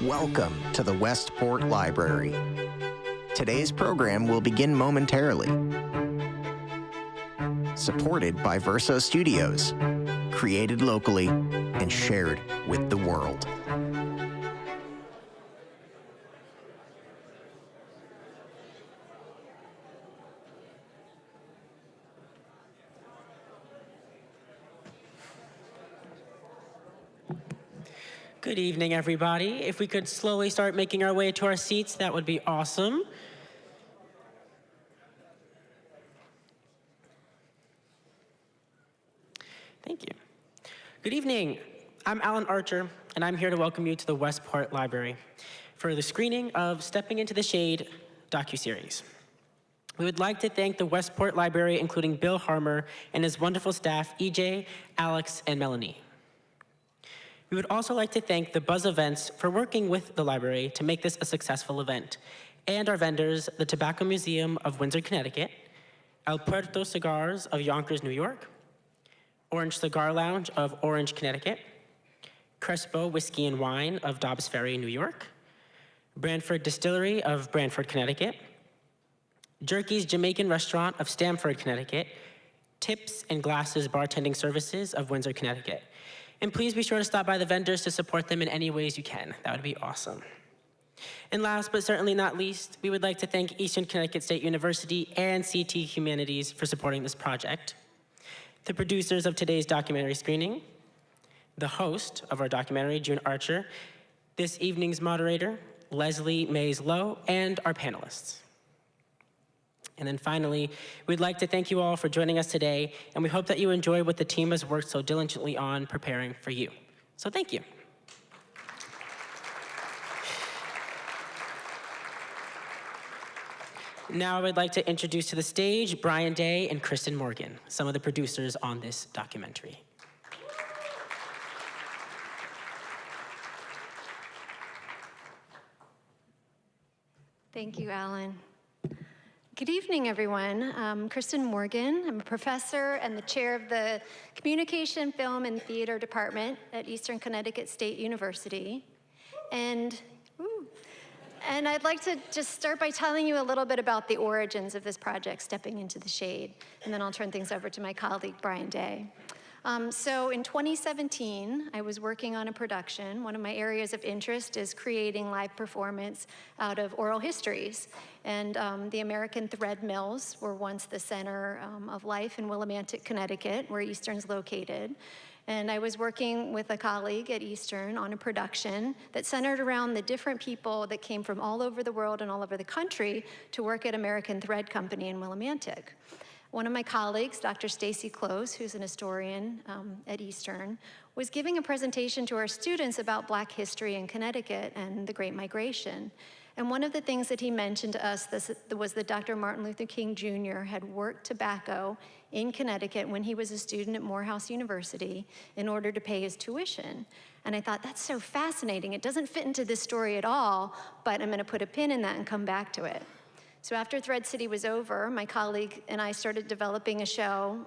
Welcome to the Westport Library. Today's program will begin momentarily. Supported by Verso Studios, created locally and shared with the world. Good evening, everybody. If we could slowly start making our way to our seats, that would be awesome. Thank you. Good evening. I'm Alan Archer, and I'm here to welcome you to the Westport Library for the screening of Stepping into the Shade docuseries. We would like to thank the Westport Library, including Bill Harmer and his wonderful staff, EJ, Alex, and Melanie. We would also like to thank the Buzz Events for working with the library to make this a successful event, and our vendors, the Tobacco Museum of Windsor, Connecticut, El Puerto Cigars of Yonkers, New York, Orange Cigar Lounge of Orange, Connecticut, Crespo Whiskey and Wine of Dobbs Ferry, New York, Branford Distillery of Branford, Connecticut, Jerky's Jamaican Restaurant of Stamford, Connecticut, Tips and Glasses Bartending Services of Windsor, Connecticut. And please be sure to stop by the vendors to support them in any ways you can. That would be awesome. And last but certainly not least, we would like to thank Eastern Connecticut State University and CT Humanities for supporting this project, the producers of today's documentary screening, the host of our documentary, June Archer, this evening's moderator, Leslie Mays Lowe, and our panelists. And then finally, we'd like to thank you all for joining us today, and we hope that you enjoy what the team has worked so diligently on preparing for you. So thank you. Now I would like to introduce to the stage Brian Day and Kristen Morgan, some of the producers on this documentary. Thank you, Alan. Good evening, everyone. I'm Kristen Morgan. I'm a professor and the chair of the Communication, Film, and Theater Department at Eastern Connecticut State University. And I'd like to just start by telling you a little bit about the origins of this project, Stepping into the Shade, and then I'll turn things over to my colleague, Brian Day. So in 2017, I was working on a production. One of my areas of interest is creating live performance out of oral histories. And the American thread mills were once the center of life in Willimantic, Connecticut, where Eastern's located. And I was working with a colleague at Eastern on a production that centered around the different people that came from all over the world and all over the country to work at American Thread Company in Willimantic. One of my colleagues, Dr. Stacy Close, who's an historian at Eastern, was giving a presentation to our students about Black history in Connecticut and the Great Migration. And one of the things that he mentioned to us was that Dr. Martin Luther King Jr. had worked tobacco in Connecticut when he was a student at Morehouse University in order to pay his tuition. And I thought, that's so fascinating. It doesn't fit into this story at all, but I'm going to put a pin in that and come back to it. So after Thread City was over, my colleague and I started developing a show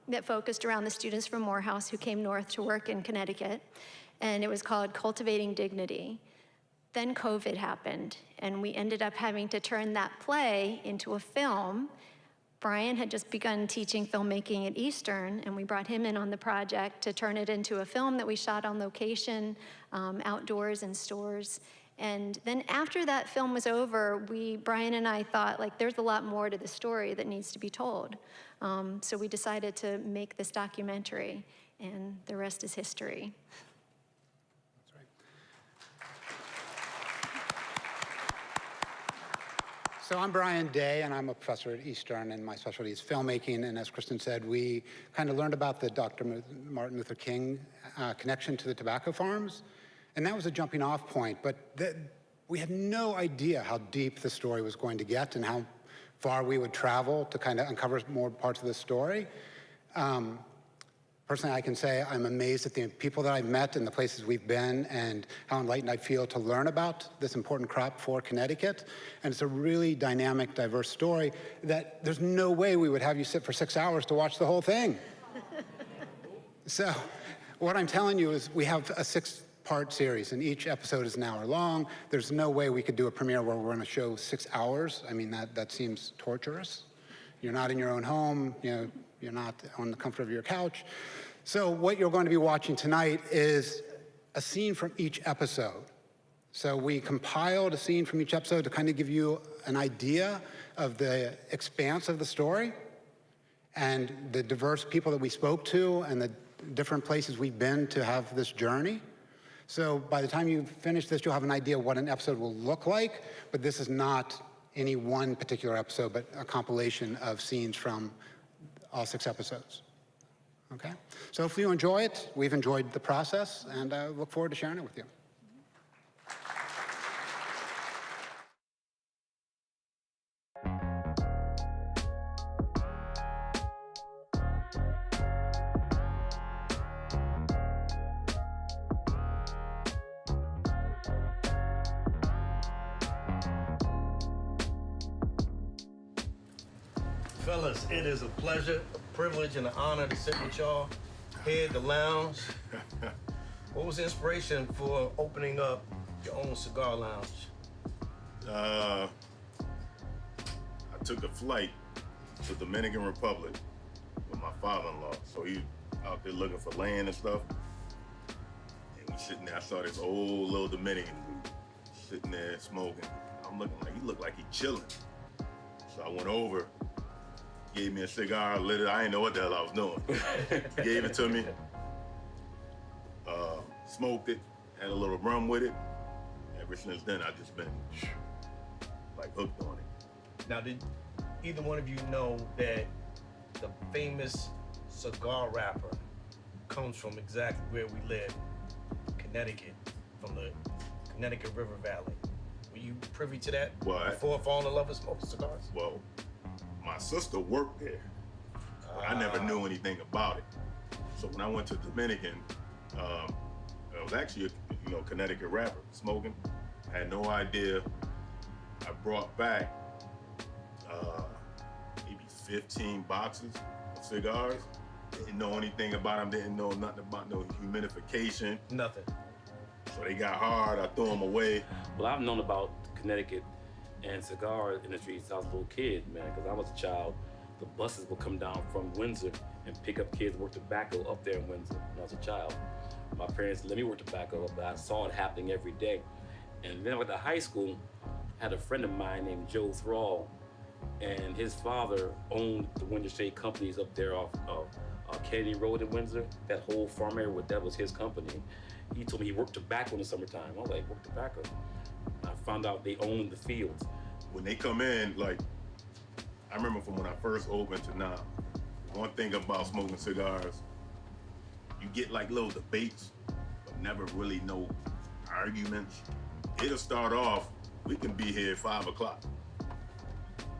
that focused around the students from Morehouse who came north to work in Connecticut, and it was called Cultivating Dignity. Then COVID happened, and we ended up having to turn that play into a film. Brian had just begun teaching filmmaking at Eastern, and we brought him in on the project to turn it into a film that we shot on location, outdoors in stores. And then after that film was over, Brian and I thought, like, there's a lot more to the story that needs to be told. So we decided to make this documentary, and the rest is history. That's right. So I'm Brian Day, and I'm a professor at Eastern, and my specialty is filmmaking. And as Kristen said, we kind of learned about the Dr. Martin Luther King connection to the tobacco farms. And that was a jumping off point, but we had no idea how deep the story was going to get and how far we would travel to kind of uncover more parts of the story. Personally, I can say I'm amazed at the people that I've met and the places we've been and how enlightened I feel to learn about this important crop for Connecticut. And it's a really dynamic, diverse story that there's no way we would have you sit for 6 hours to watch the whole thing. So what I'm telling you is we have a 6 6-part series, and each episode is an hour long. There's no way we could do a premiere where we're going to show 6 hours. I mean, that seems torturous. You're not in your own home, you're not on the comfort of your couch. So what you're going to be watching tonight is a scene from each episode. So we compiled a scene from each episode to kind of give you an idea of the expanse of the story and the diverse people that we spoke to and the different places we've been to have this journey. So by the time you finish this, you'll have an idea of what an episode will look like, but this is not any one particular episode, but a compilation of scenes from all 6 episodes. Okay? So hopefully you enjoy it. We've enjoyed the process, and I look forward to sharing it with you. Fellas, it is a pleasure, a privilege, and an honor to sit with y'all here at the lounge. What was the inspiration for opening up your own cigar lounge? I took a flight to the Dominican Republic with my father-in-law. So he out there looking for land and stuff. And we sitting there, I saw this old little Dominican dude sitting there smoking. I'm looking like, he looked like he chilling. So I went over, gave me a cigar, lit it. I didn't know what the hell I was doing. Gave it to me, smoked it, had a little rum with it. Ever since then, I've just been like hooked on it. Now, did either one of you know that the famous cigar wrapper comes from exactly where we live, Connecticut, from the Connecticut River Valley? Were you privy to that before falling in love with smoking cigars? Well, my sister worked there, but I never knew anything about it. So when I went to Dominican, it was actually a Connecticut wrapper, smoking. I had no idea. I brought back maybe 15 boxes of cigars. Didn't know anything about them, didn't know nothing about no humidification. Nothing. So they got hard, I threw them away. Well, I've known about Connecticut and cigar industry since I was a little kid, man, because I was a child. The buses would come down from Windsor and pick up kids who worked tobacco up there in Windsor when I was a child. My parents let me work tobacco, but I saw it happening every day. And then I went to high school, I had a friend of mine named Joe Thrall, and his father owned the Windsor Shade Companies up there off Kennedy Road in Windsor. That whole farm area, that was his company. He told me he worked tobacco in the summertime. I was like, work tobacco? I found out they owned the fields. When they come in, like, I remember from when I first opened to now, one thing about smoking cigars, you get like little debates, but never really no arguments. It'll start off, we can be here at 5 o'clock.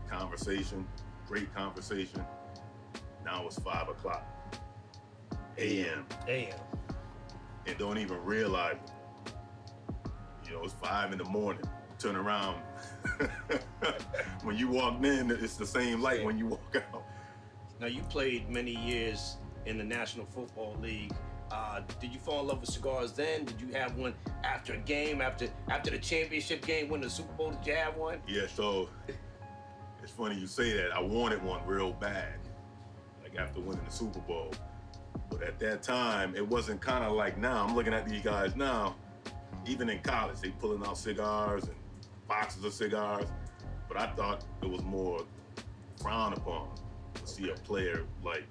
Conversation, great conversation. Now it's 5 o'clock, a.m. And don't even realize it. It's 5 in the morning. Turn around. When you walk in, it's the same light when you walk out. Now, you played many years in the National Football League. Did you fall in love with cigars then? Did you have one after a game, after the championship game, win the Super Bowl? Did you have one? Yeah, so it's funny you say that. I wanted one real bad, like after winning the Super Bowl. But at that time, it wasn't kind of like now. I'm looking at these guys now, even in college, they pulling out cigars and boxes of cigars. But I thought it was more frowned upon to see a player like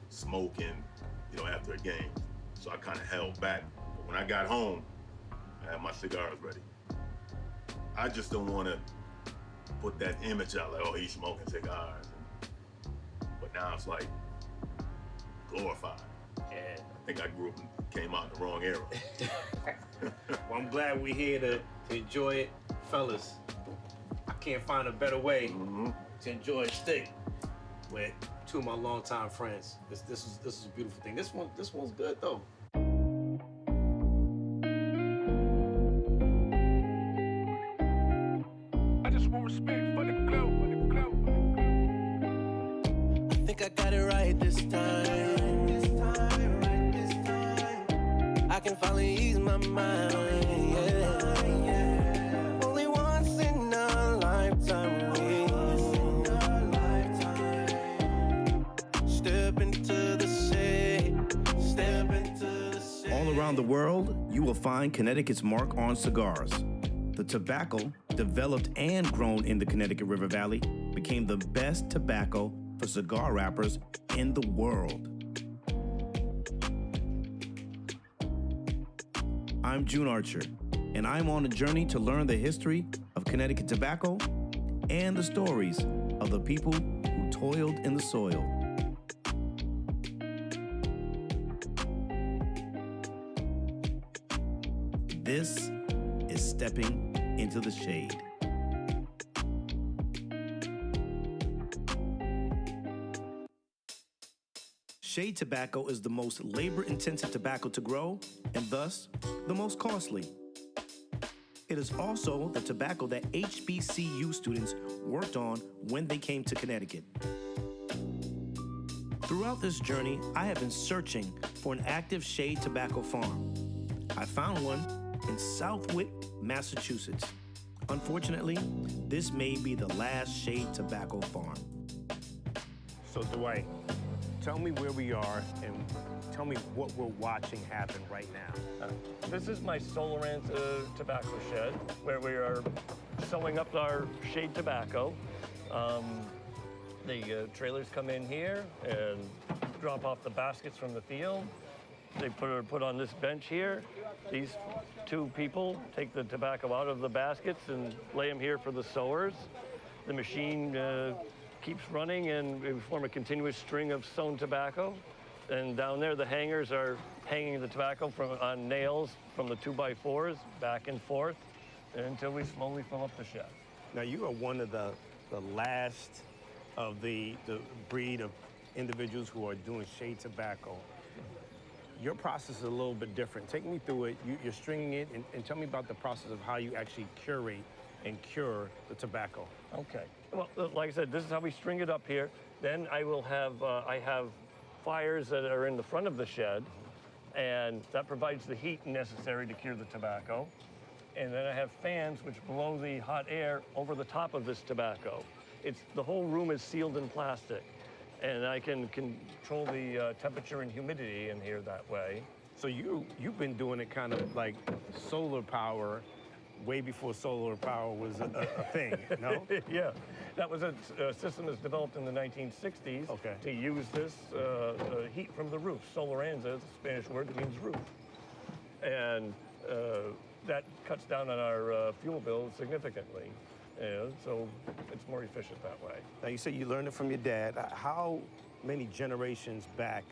smoking, after a game. So I kind of held back. But when I got home, I had my cigars ready. I just don't want to put that image out like, oh, he's smoking cigars. But now it's like glorified. And I think I grew up and came out in the wrong era. well, I'm glad we're here to enjoy it. Fellas, I can't find a better way to enjoy a stick with two of my longtime friends. This is a beautiful thing. This one's good though. I just want respect for the glow. I think I got it right this time. I can finally ease my mind. Yeah. Only once in a lifetime, step into the shade, step into the shade. All around the world, you will find Connecticut's mark on cigars. The tobacco, developed and grown in the Connecticut River Valley, became the best tobacco for cigar wrappers in the world. I'm June Archer, and I'm on a journey to learn the history of Connecticut tobacco and the stories of the people who toiled in the soil. This is Stepping into the Shade. Shade tobacco is the most labor-intensive tobacco to grow and thus the most costly. It is also the tobacco that HBCU students worked on when they came to Connecticut. Throughout this journey, I have been searching for an active shade tobacco farm. I found one in Southwick, Massachusetts. Unfortunately, this may be the last shade tobacco farm. So Dwight, tell me where we are and tell me what we're watching happen right now. This is my Solaranta tobacco shed where we are sewing up our shade tobacco. The trailers come in here and drop off the baskets from the field. They put on this bench here. These two people take the tobacco out of the baskets and lay them here for the sewers. The machine keeps running and we form a continuous string of sewn tobacco. And down there, the hangers are hanging the tobacco on nails from the 2x4s back and forth until we slowly fill up the shed. Now you are one of the last of the breed of individuals who are doing shade tobacco. Your process is a little bit different. Take me through it. You're stringing it, and tell me about the process of how you actually curate and cure the tobacco. Okay. Well, like I said, this is how we string it up here. Then I will have, I have fires that are in the front of the shed, and that provides the heat necessary to cure the tobacco. And then I have fans which blow the hot air over the top of this tobacco. The whole room is sealed in plastic. And I can control the temperature and humidity in here that way. So you've been doing it kind of like solar power way before solar power was a thing, no? Yeah, that was a system that's developed in the 1960s to use this heat from the roof. Solaranza is a Spanish word that means roof. And that cuts down on our fuel bill significantly. So it's more efficient that way. Now you say you learned it from your dad. How many generations back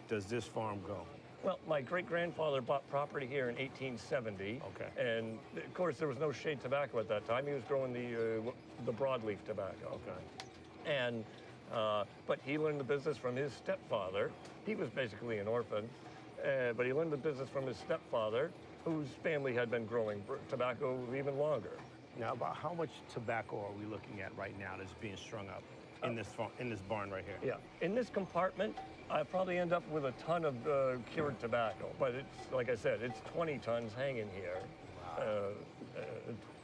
does this farm go? Well, my great-grandfather bought property here in 1870. Okay. And of course there was no shade tobacco at that time. He was growing the broadleaf tobacco. Okay. And but he learned the business from his stepfather. He was basically an orphan, but he learned the business from his stepfather, whose family had been growing tobacco even longer. Now, about how much tobacco are we looking at right now that's being strung up in this barn right here? Yeah, in this compartment, I probably end up with a ton of cured tobacco, but it's, like I said, it's 20 tons hanging here.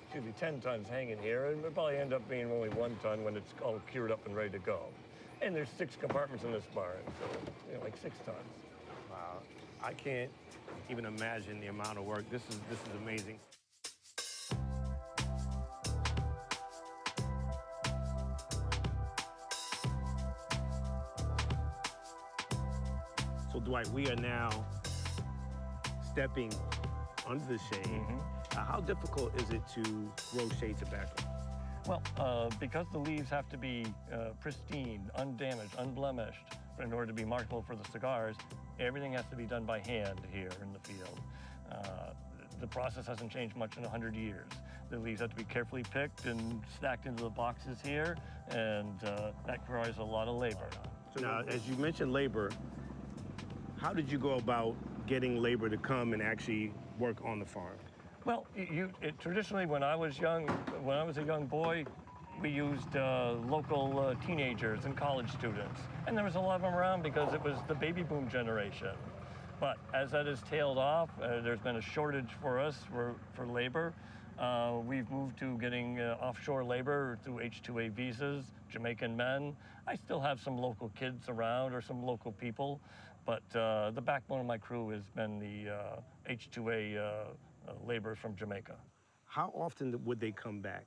Excuse me, 10 tons hanging here, and it'll probably end up being only 1 ton when it's all cured up and ready to go. And there's 6 compartments in this barn, so like 6 tons. Wow, I can't even imagine the amount of work. This is amazing. So Dwight, we are now stepping under the shade. How difficult is it to grow shade tobacco? Well, because the leaves have to be pristine, undamaged, unblemished, in order to be marketable for the cigars, everything has to be done by hand here in the field. The process hasn't changed much in 100 years. The leaves have to be carefully picked and stacked into the boxes here, and that requires a lot of labor. So now, as you mentioned labor, how did you go about getting labor to come and actually work on the farm? Well, traditionally, when I was a young boy, we used local teenagers and college students. And there was a lot of them around because it was the baby boom generation. But as that has tailed off, there's been a shortage for us for labor. We've moved to getting offshore labor through H-2A visas, Jamaican men. I still have some local kids around or some local people, but the backbone of my crew has been the H-2A laborers from Jamaica. How often would they come back?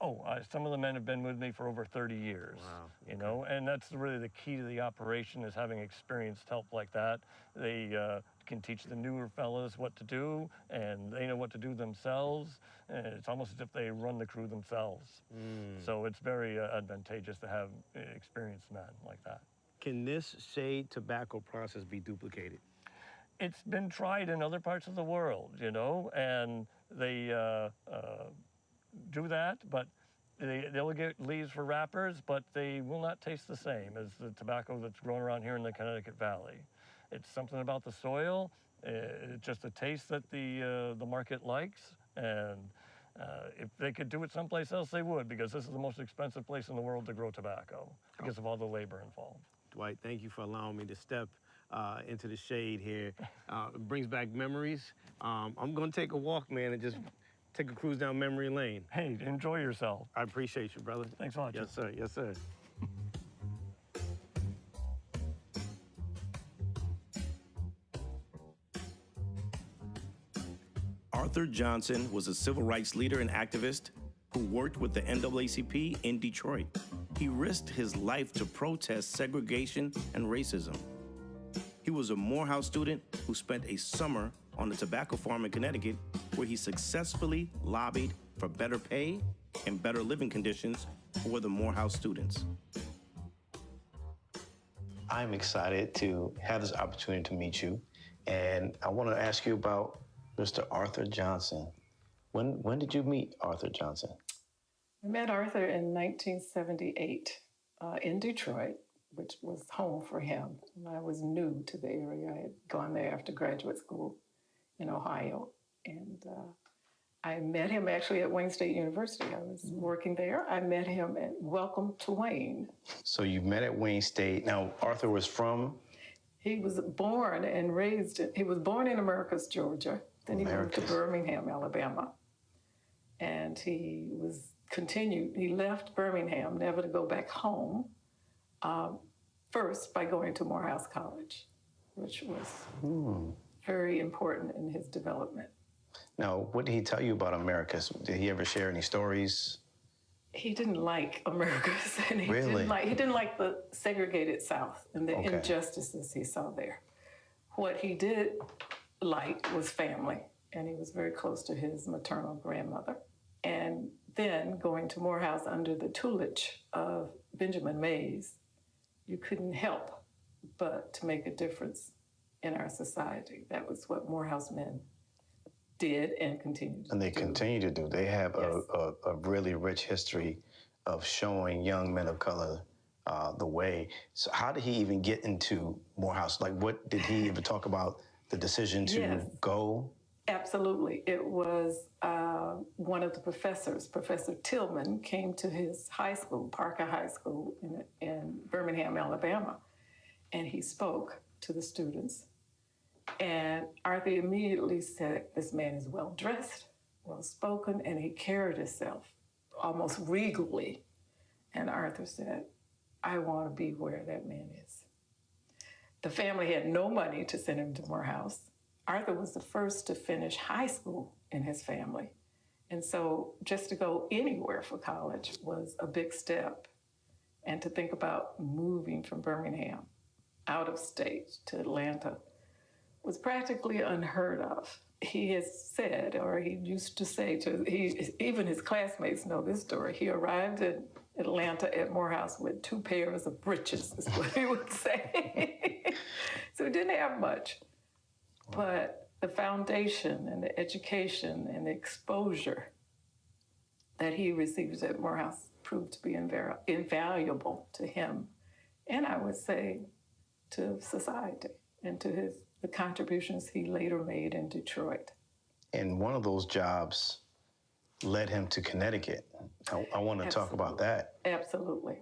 Oh, some of the men have been with me for over 30 years. Wow. You know, and that's really the key to the operation, is having experienced help like that. They can teach the newer fellas what to do, and they know what to do themselves. And it's almost as if they run the crew themselves. So it's very advantageous to have experienced men like that. Can this shade tobacco process be duplicated? It's been tried in other parts of the world, you know, and they do that, but they'll get leaves for wrappers, but they will not taste the same as the tobacco that's grown around here in the Connecticut Valley. It's something about the soil, it's just a taste that the market likes, and if they could do it someplace else, they would, because this is the most expensive place in the world to grow tobacco because of all the labor involved. Dwight, thank you for allowing me to step into the shade here. It brings back memories. I'm gonna take a walk, man, and just take a cruise down memory lane. Hey, enjoy yourself. I appreciate you, brother. Thanks a lot. Yes, sir. Yes, sir. Arthur Johnson was a civil rights leader and activist who worked with the NAACP in Detroit. He risked his life to protest segregation and racism. He was a Morehouse student who spent a summer on a tobacco farm in Connecticut where he successfully lobbied for better pay and better living conditions for the Morehouse students. I'm excited to have this opportunity to meet you, and I want to ask you about Mr. Arthur Johnson. When did you meet Arthur Johnson? I met Arthur in 1978 in Detroit, which was home for him. And I was new to the area. I had gone there after graduate school in Ohio. And I met him actually at Wayne State University. I was working there. I met him at Welcome to Wayne. So you met at Wayne State. Now, Arthur was from? He was born and raised, he was born in Americus, Georgia. Then he moved to Birmingham, Alabama. And he left Birmingham, never to go back home, first by going to Morehouse College, which was very important in his development. Now, what did he tell you about Americus? Did he ever share any stories? He didn't like Americus, and he didn't like the segregated South and the injustices he saw there. What he did like was family, and he was very close to his maternal grandmother. And then going to Morehouse under the tutelage of Benjamin Mays, you couldn't help but to make a difference in our society. That was what Morehouse men did and continue to do. And they continue to do. They have a really rich history of showing young men of color the way. So how did he even get into Morehouse? Like, what did he ever talk about the decision to go? Absolutely. It was one of the professors, Professor Tillman, came to his high school, Parker High School in Birmingham, Alabama, and he spoke to the students. And Arthur immediately said, this man is well-dressed, well-spoken, and he carried himself almost regally. And Arthur said, I want to be where that man is. The family had no money to send him to Morehouse. Arthur was the first to finish high school in his family. And so just to go anywhere for college was a big step. And to think about moving from Birmingham out of state to Atlanta was practically unheard of. He has said, or he used to say even his classmates know this story. He arrived in Atlanta at Morehouse with 2 pairs of breeches, is what he would say. So he didn't have much. But the foundation and the education and the exposure that he received at Morehouse proved to be invaluable to him, and I would say to society and to the contributions he later made in Detroit. And one of those jobs led him to Connecticut. I want to talk about that. Absolutely.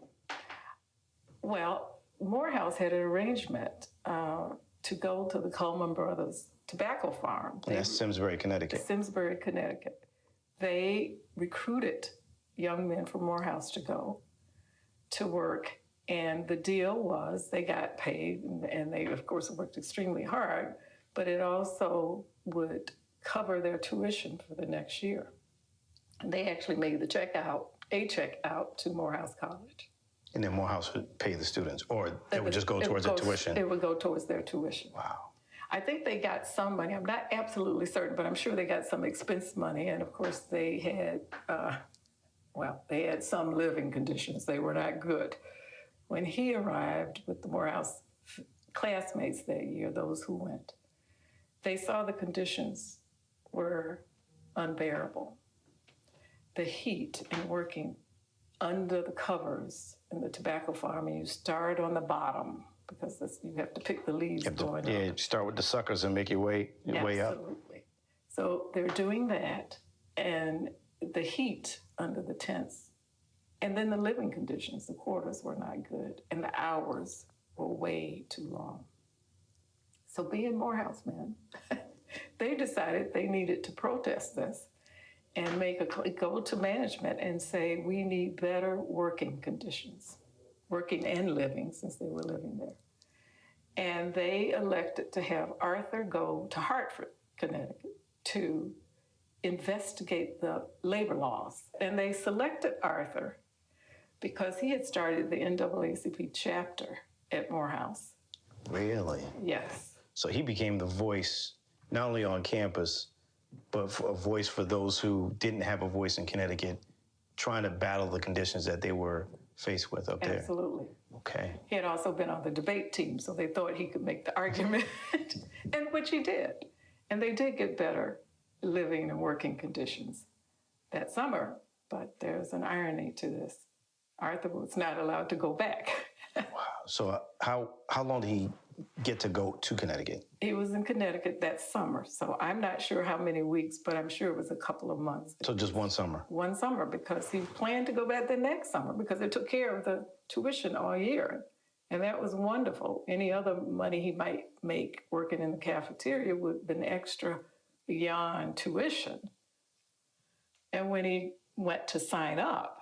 Well, Morehouse had an arrangement to go to the Coleman Brothers tobacco farm. And that's Simsbury, Connecticut. Simsbury, Connecticut. They recruited young men from Morehouse to go to work, and the deal was they got paid, and they, of course, worked extremely hard, but it also would cover their tuition for the next year. And they actually made the check out to Morehouse College. And then Morehouse would pay the students, or it would just go towards their tuition? It would go towards their tuition. Wow. I think they got some money. I'm not absolutely certain, but I'm sure they got some expense money. And of course, they had, they had some living conditions. They were not good. When he arrived with the Morehouse classmates that year, those who went, they saw the conditions were unbearable. The heat in working under the covers in the tobacco farm, and you start on the bottom, because you have to pick the leaves going up. Yeah, start with the suckers and make your way up. Absolutely. So they're doing that, and the heat under the tents, and then the living conditions, the quarters were not good, and the hours were way too long. So being Morehouse men, they decided they needed to protest this and go to management and say, we need better working conditions, working and living, since they were living there. And they elected to have Arthur go to Hartford, Connecticut, to investigate the labor laws. And they selected Arthur because he had started the NAACP chapter at Morehouse. Really? Yes. So he became the voice, not only on campus, but a voice for those who didn't have a voice in Connecticut, trying to battle the conditions that they were faced with up there. Absolutely. Okay. He had also been on the debate team, so they thought he could make the argument, and which he did. And they did get better living and working conditions that summer, but there's an irony to this. Arthur was not allowed to go back. Wow. So how long did he get to go to Connecticut? He was in Connecticut that summer, so I'm not sure how many weeks, but I'm sure it was a couple of months. So just one summer? One summer, because he planned to go back the next summer because it took care of the tuition all year. And that was wonderful. Any other money he might make working in the cafeteria would have been extra beyond tuition. And when he went to sign up,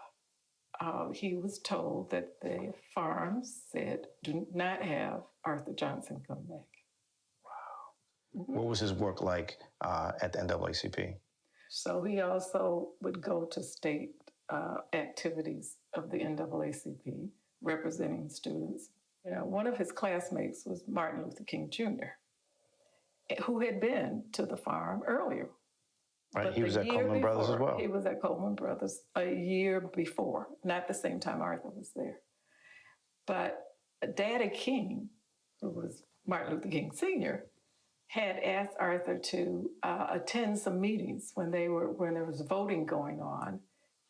he was told that the farms said, do not have Arthur Johnson come back. Wow. What was his work like at the NAACP? So he also would go to state activities of the NAACP, representing students. You know, one of his classmates was Martin Luther King Jr., who had been to the farm earlier. Right, But he was the at year Coleman Brothers as before, well. He was at Coleman Brothers a year before, not the same time Arthur was there. But Daddy King, who was Martin Luther King Sr., had asked Arthur to attend some meetings when there was voting going on,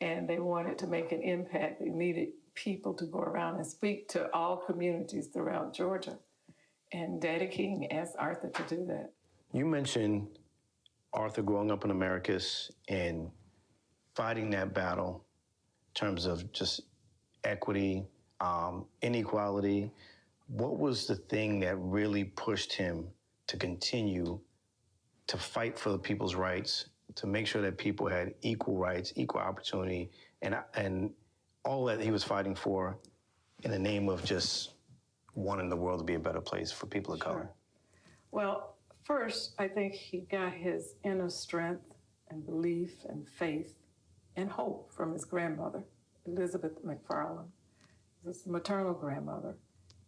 and they wanted to make an impact. They needed people to go around and speak to all communities throughout Georgia. And Daddy King asked Arthur to do that. You mentioned Arthur growing up in Americus and fighting that battle in terms of just equity, inequality. What was the thing that really pushed him to continue to fight for the people's rights, to make sure that people had equal rights, equal opportunity, and all that he was fighting for in the name of just wanting the world to be a better place for people of color? Well, first, I think he got his inner strength and belief and faith and hope from his grandmother, Elizabeth McFarland, his maternal grandmother.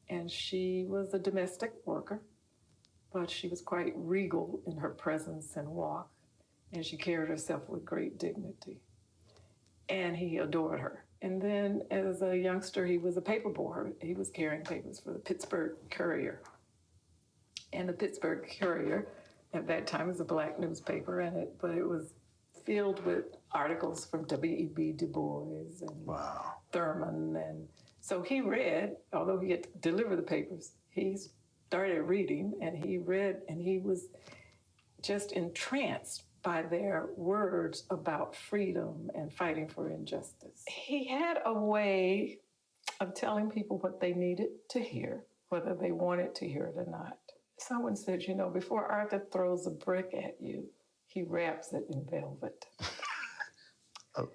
And she was a domestic worker, but she was quite regal in her presence and walk, and she carried herself with great dignity. And he adored her. And then as a youngster, he was a paper boy. He was carrying papers for the Pittsburgh Courier. And the Pittsburgh Courier at that time was a black newspaper, but it was filled with articles from W.E.B. Du Bois and Thurman. And so he read, although he had to deliver the papers, he started reading, and he read, and he was just entranced by their words about freedom and fighting for injustice. He had a way of telling people what they needed to hear, whether they wanted to hear it or not. Someone said, you know, before Arthur throws a brick at you, he wraps it in velvet.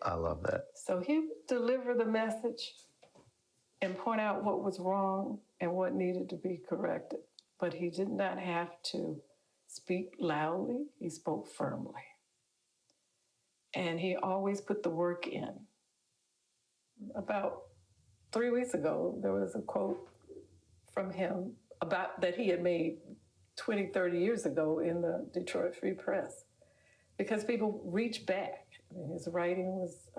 I love that. So he would deliver the message and point out what was wrong and what needed to be corrected. But he did not have to speak loudly, he spoke firmly. And he always put the work in. About 3 weeks ago, there was a quote from him about that he had made 20, 30 years ago in the Detroit Free Press, because people reach back. I mean, his writing was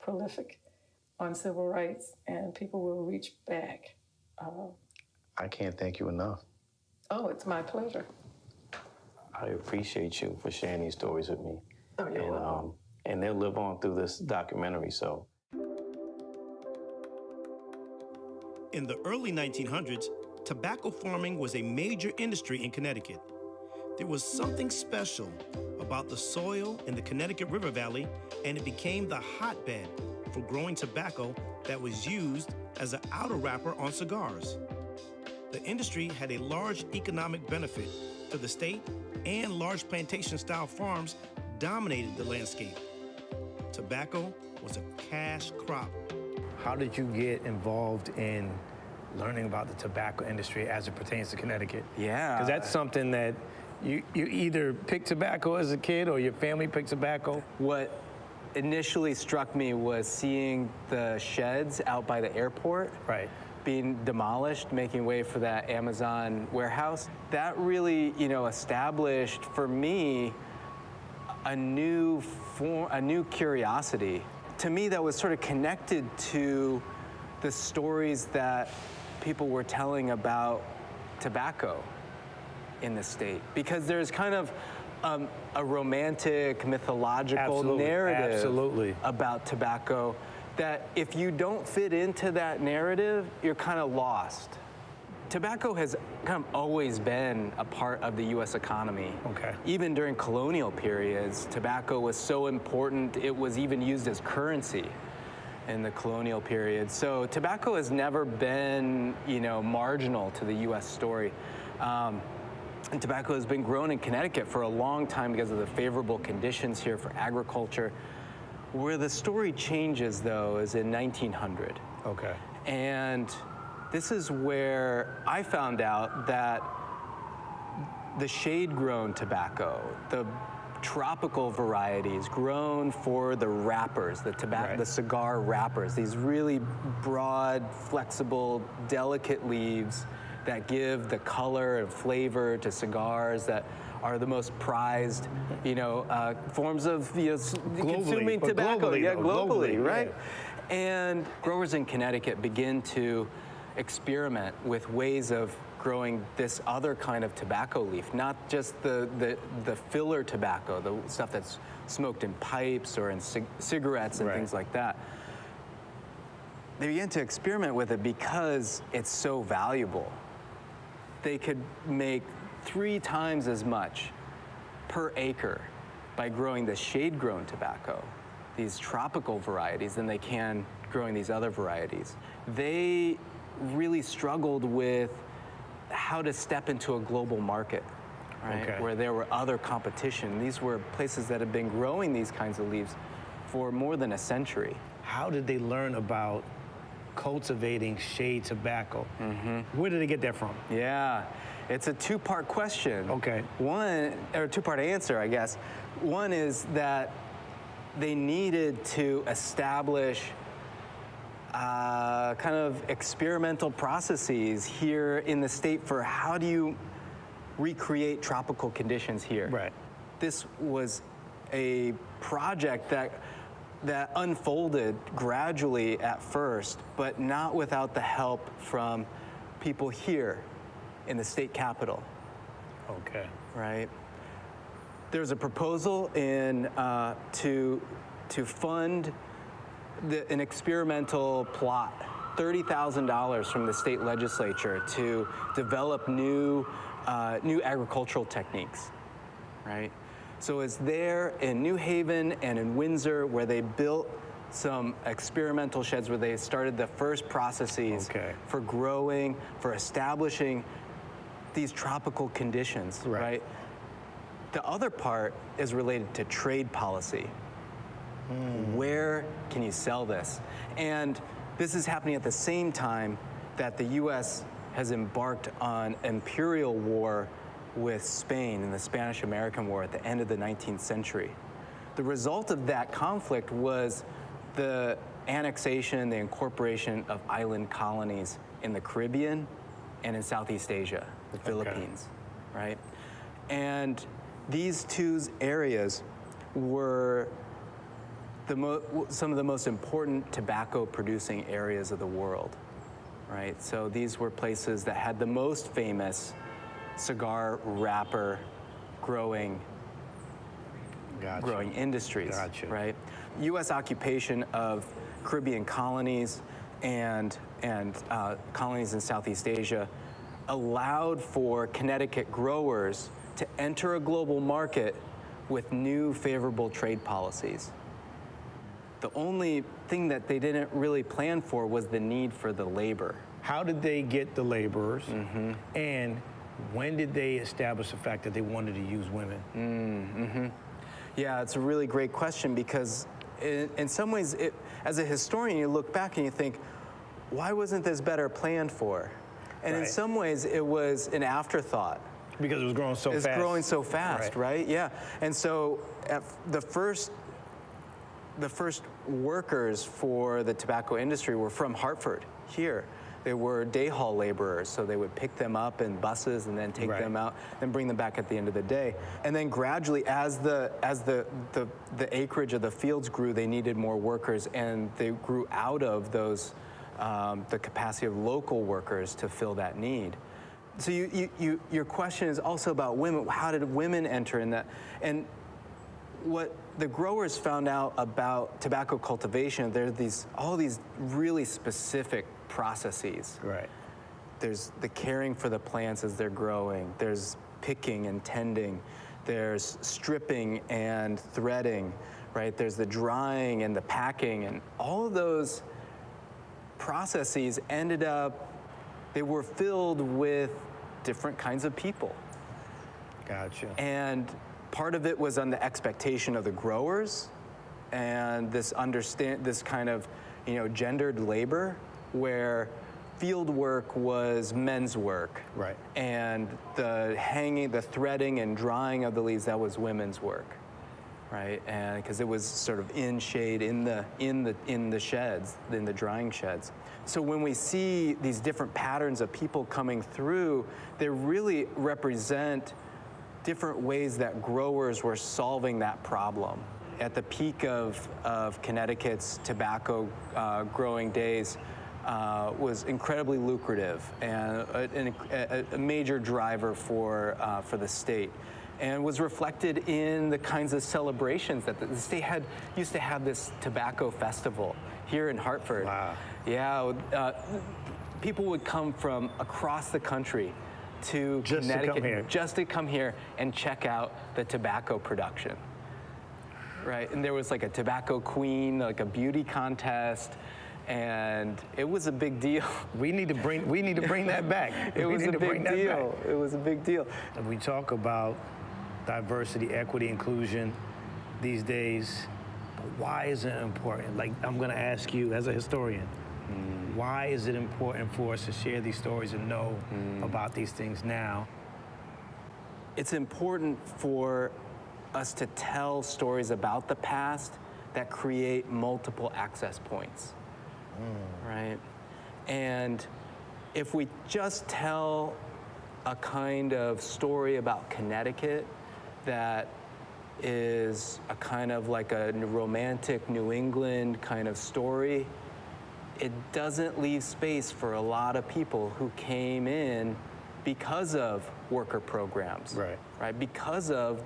prolific on civil rights, and people will reach back. I can't thank you enough. Oh, it's my pleasure. I appreciate you for sharing these stories with me. Oh, you're welcome. And they'll live on through this documentary, so. In the early 1900s, tobacco farming was a major industry in Connecticut. There was something special about the soil in the Connecticut River Valley, and it became the hotbed for growing tobacco that was used as an outer wrapper on cigars. The industry had a large economic benefit to the state, and large plantation-style farms dominated the landscape. Tobacco was a cash crop. How did you get involved in learning about the tobacco industry as it pertains to Connecticut? Yeah. Because that's something that you either picked tobacco as a kid or your family picked tobacco. What initially struck me was seeing the sheds out by the airport being demolished, making way for that Amazon warehouse. That really, established for me a new curiosity. To me, that was sort of connected to the stories that people were telling about tobacco in the state, because there's kind of a romantic, mythological narrative about tobacco that if you don't fit into that narrative, you're kind of lost. Tobacco has kind of always been a part of the U.S. economy. Okay. Even during colonial periods, tobacco was so important, it was even used as currency in the colonial period. So tobacco has never been, marginal to the U.S. story. And tobacco has been grown in Connecticut for a long time because of the favorable conditions here for agriculture. Where the story changes, though, is in 1900. Okay. And this is where I found out that the shade-grown tobacco, the tropical varieties grown for the wrappers, the cigar wrappers, these really broad, flexible, delicate leaves that give the color and flavor to cigars that are the most prized, forms of consuming tobacco. Globally, right? Yeah. And growers in Connecticut begin to experiment with ways of growing this other kind of tobacco leaf, not just the filler tobacco, the stuff that's smoked in pipes or in cigarettes and things like that. They began to experiment with it because it's so valuable. They could make 3 times as much per acre by growing the shade-grown tobacco, these tropical varieties, than they can growing these other varieties. They really struggled with how to step into a global market, where there were other competition. These were places that had been growing these kinds of leaves for more than a century. How did they learn about cultivating shade tobacco? Where did they get that from? Yeah, it's a 2-part question. Okay. One, or 2-part answer, I guess. One is that they needed to establish kind of experimental processes here in the state for how do you recreate tropical conditions here. Right. This was a project that unfolded gradually at first, but not without the help from people here in the state capitol. Okay. Right. There's a proposal in to fund an experimental plot, $30,000 from the state legislature to develop new agricultural techniques, right? So it's there in New Haven and in Windsor where they built some experimental sheds where they started the first processes for growing, for establishing these tropical conditions, right? The other part is related to trade policy. Where can you sell this? And this is happening at the same time that the U.S. has embarked on imperial war with Spain in the Spanish-American War at the end of the 19th century. The result of that conflict was the annexation, the incorporation of island colonies in the Caribbean and in Southeast Asia, the Philippines, right? And these two areas were some of the most important tobacco-producing areas of the world, right? So these were places that had the most famous cigar wrapper growing industries, right? U.S. occupation of Caribbean colonies and colonies in Southeast Asia allowed for Connecticut growers to enter a global market with new favorable trade policies. The only thing that they didn't really plan for was the need for the labor. How did they get the laborers? And when did they establish the fact that they wanted to use women? Yeah, it's a really great question because in some ways, as a historian, you look back and you think, why wasn't this better planned for? And in some ways, it was an afterthought. Because it was growing so fast. It's growing so fast, right? Yeah. And so the first workers for the tobacco industry were from Hartford, here. They were day haul laborers, so they would pick them up in buses and then take them out, then bring them back at the end of the day. And then gradually, as the acreage of the fields grew, they needed more workers, and they grew out of those the capacity of local workers to fill that need. So your question is also about women. How did women enter in that? And what the growers found out about tobacco cultivation, there's all these really specific processes. Right. There's the caring for the plants as they're growing. There's picking and tending. There's stripping and threading, right? There's the drying and the packing, and all of those processes they were filled with different kinds of people. Gotcha. And part of it was on the expectation of the growers, and this kind of, gendered labor, where field work was men's work. Right. And the threading and drying of the leaves, that was women's work. Right. And because it was sort of in shade in the sheds, in the drying sheds. So when we see these different patterns of people coming through, they really represent different ways that growers were solving that problem. At the peak of Connecticut's tobacco growing days, was incredibly lucrative and a major driver for the state, and was reflected in the kinds of celebrations that the state used to have. This tobacco festival here in Hartford. Wow. Yeah, people would come from across the country to Connecticut just to come here and check out the tobacco production. Right, and there was like a tobacco queen, like a beauty contest, and it was a big deal. We need to bring that back. It was a big deal. It was a big deal. We talk about diversity, equity, inclusion these days, but why is it important? Like, I'm going to ask you as a historian, why is it important for us to share these stories and know about these things now? It's important for us to tell stories about the past that create multiple access points, right? And if we just tell a kind of story about Connecticut that is a kind of like a romantic New England kind of story, it doesn't leave space for a lot of people who came in because of worker programs, right? Because of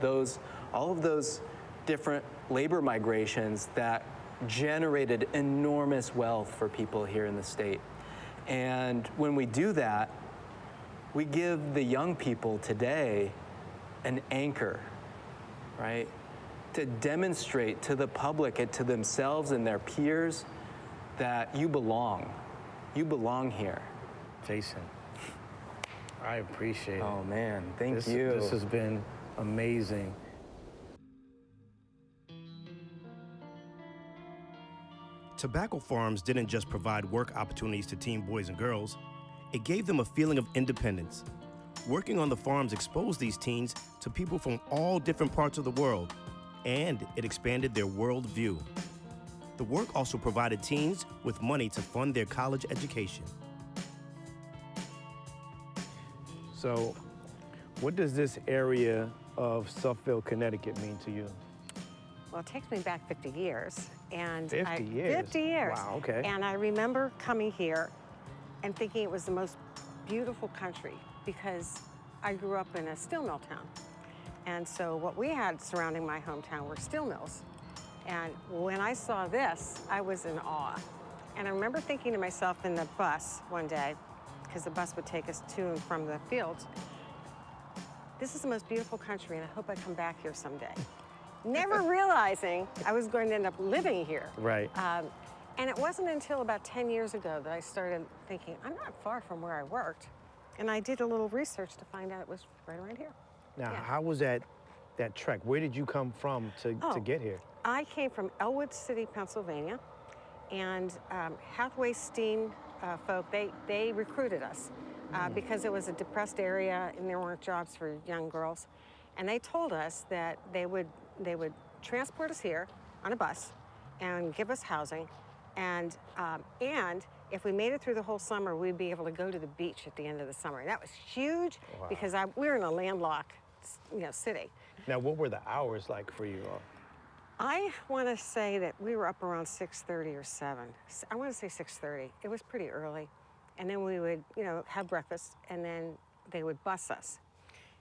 all of those different labor migrations that generated enormous wealth for people here in the state. And when we do that, we give the young people today an anchor, right? To demonstrate to the public and to themselves and their peers that you belong. You belong here. Jason, I appreciate it. Oh man, thank you. This has been amazing. Tobacco farms didn't just provide work opportunities to teen boys and girls, it gave them a feeling of independence. Working on the farms exposed these teens to people from all different parts of the world, and it expanded their worldview. The work also provided teens with money to fund their college education. So, what does this area of Suffield, Connecticut mean to you? Well, it takes me back 50 years. And 50 years? 50 years. Wow, okay. And I remember coming here and thinking it was the most beautiful country because I grew up in a steel mill town. And so what we had surrounding my hometown were steel mills. And when I saw this, I was in awe. And I remember thinking to myself in the bus one day, because the bus would take us to and from the fields, this is the most beautiful country and I hope I come back here someday. Never realizing I was going to end up living here. Right. And it wasn't until about 10 years ago that I started thinking, I'm not far from where I worked. And I did a little research to find out it was right around here. Now, Yeah. how was that trek? Where did you come from to get here? I came from Elwood City, Pennsylvania, and Hathaway Steam folk, they recruited us because it was a depressed area and there weren't jobs for young girls. And they told us that they would transport us here on a bus and give us housing, and if we made it through the whole summer, we'd be able to go to the beach at the end of the summer. And that was huge. Wow. Because we were in a landlocked, city. Now, what were the hours like for you all? I want to say that we were up around 6:30 or 7. I want to say 6:30. It was pretty early. And then we would, have breakfast, and then they would bus us.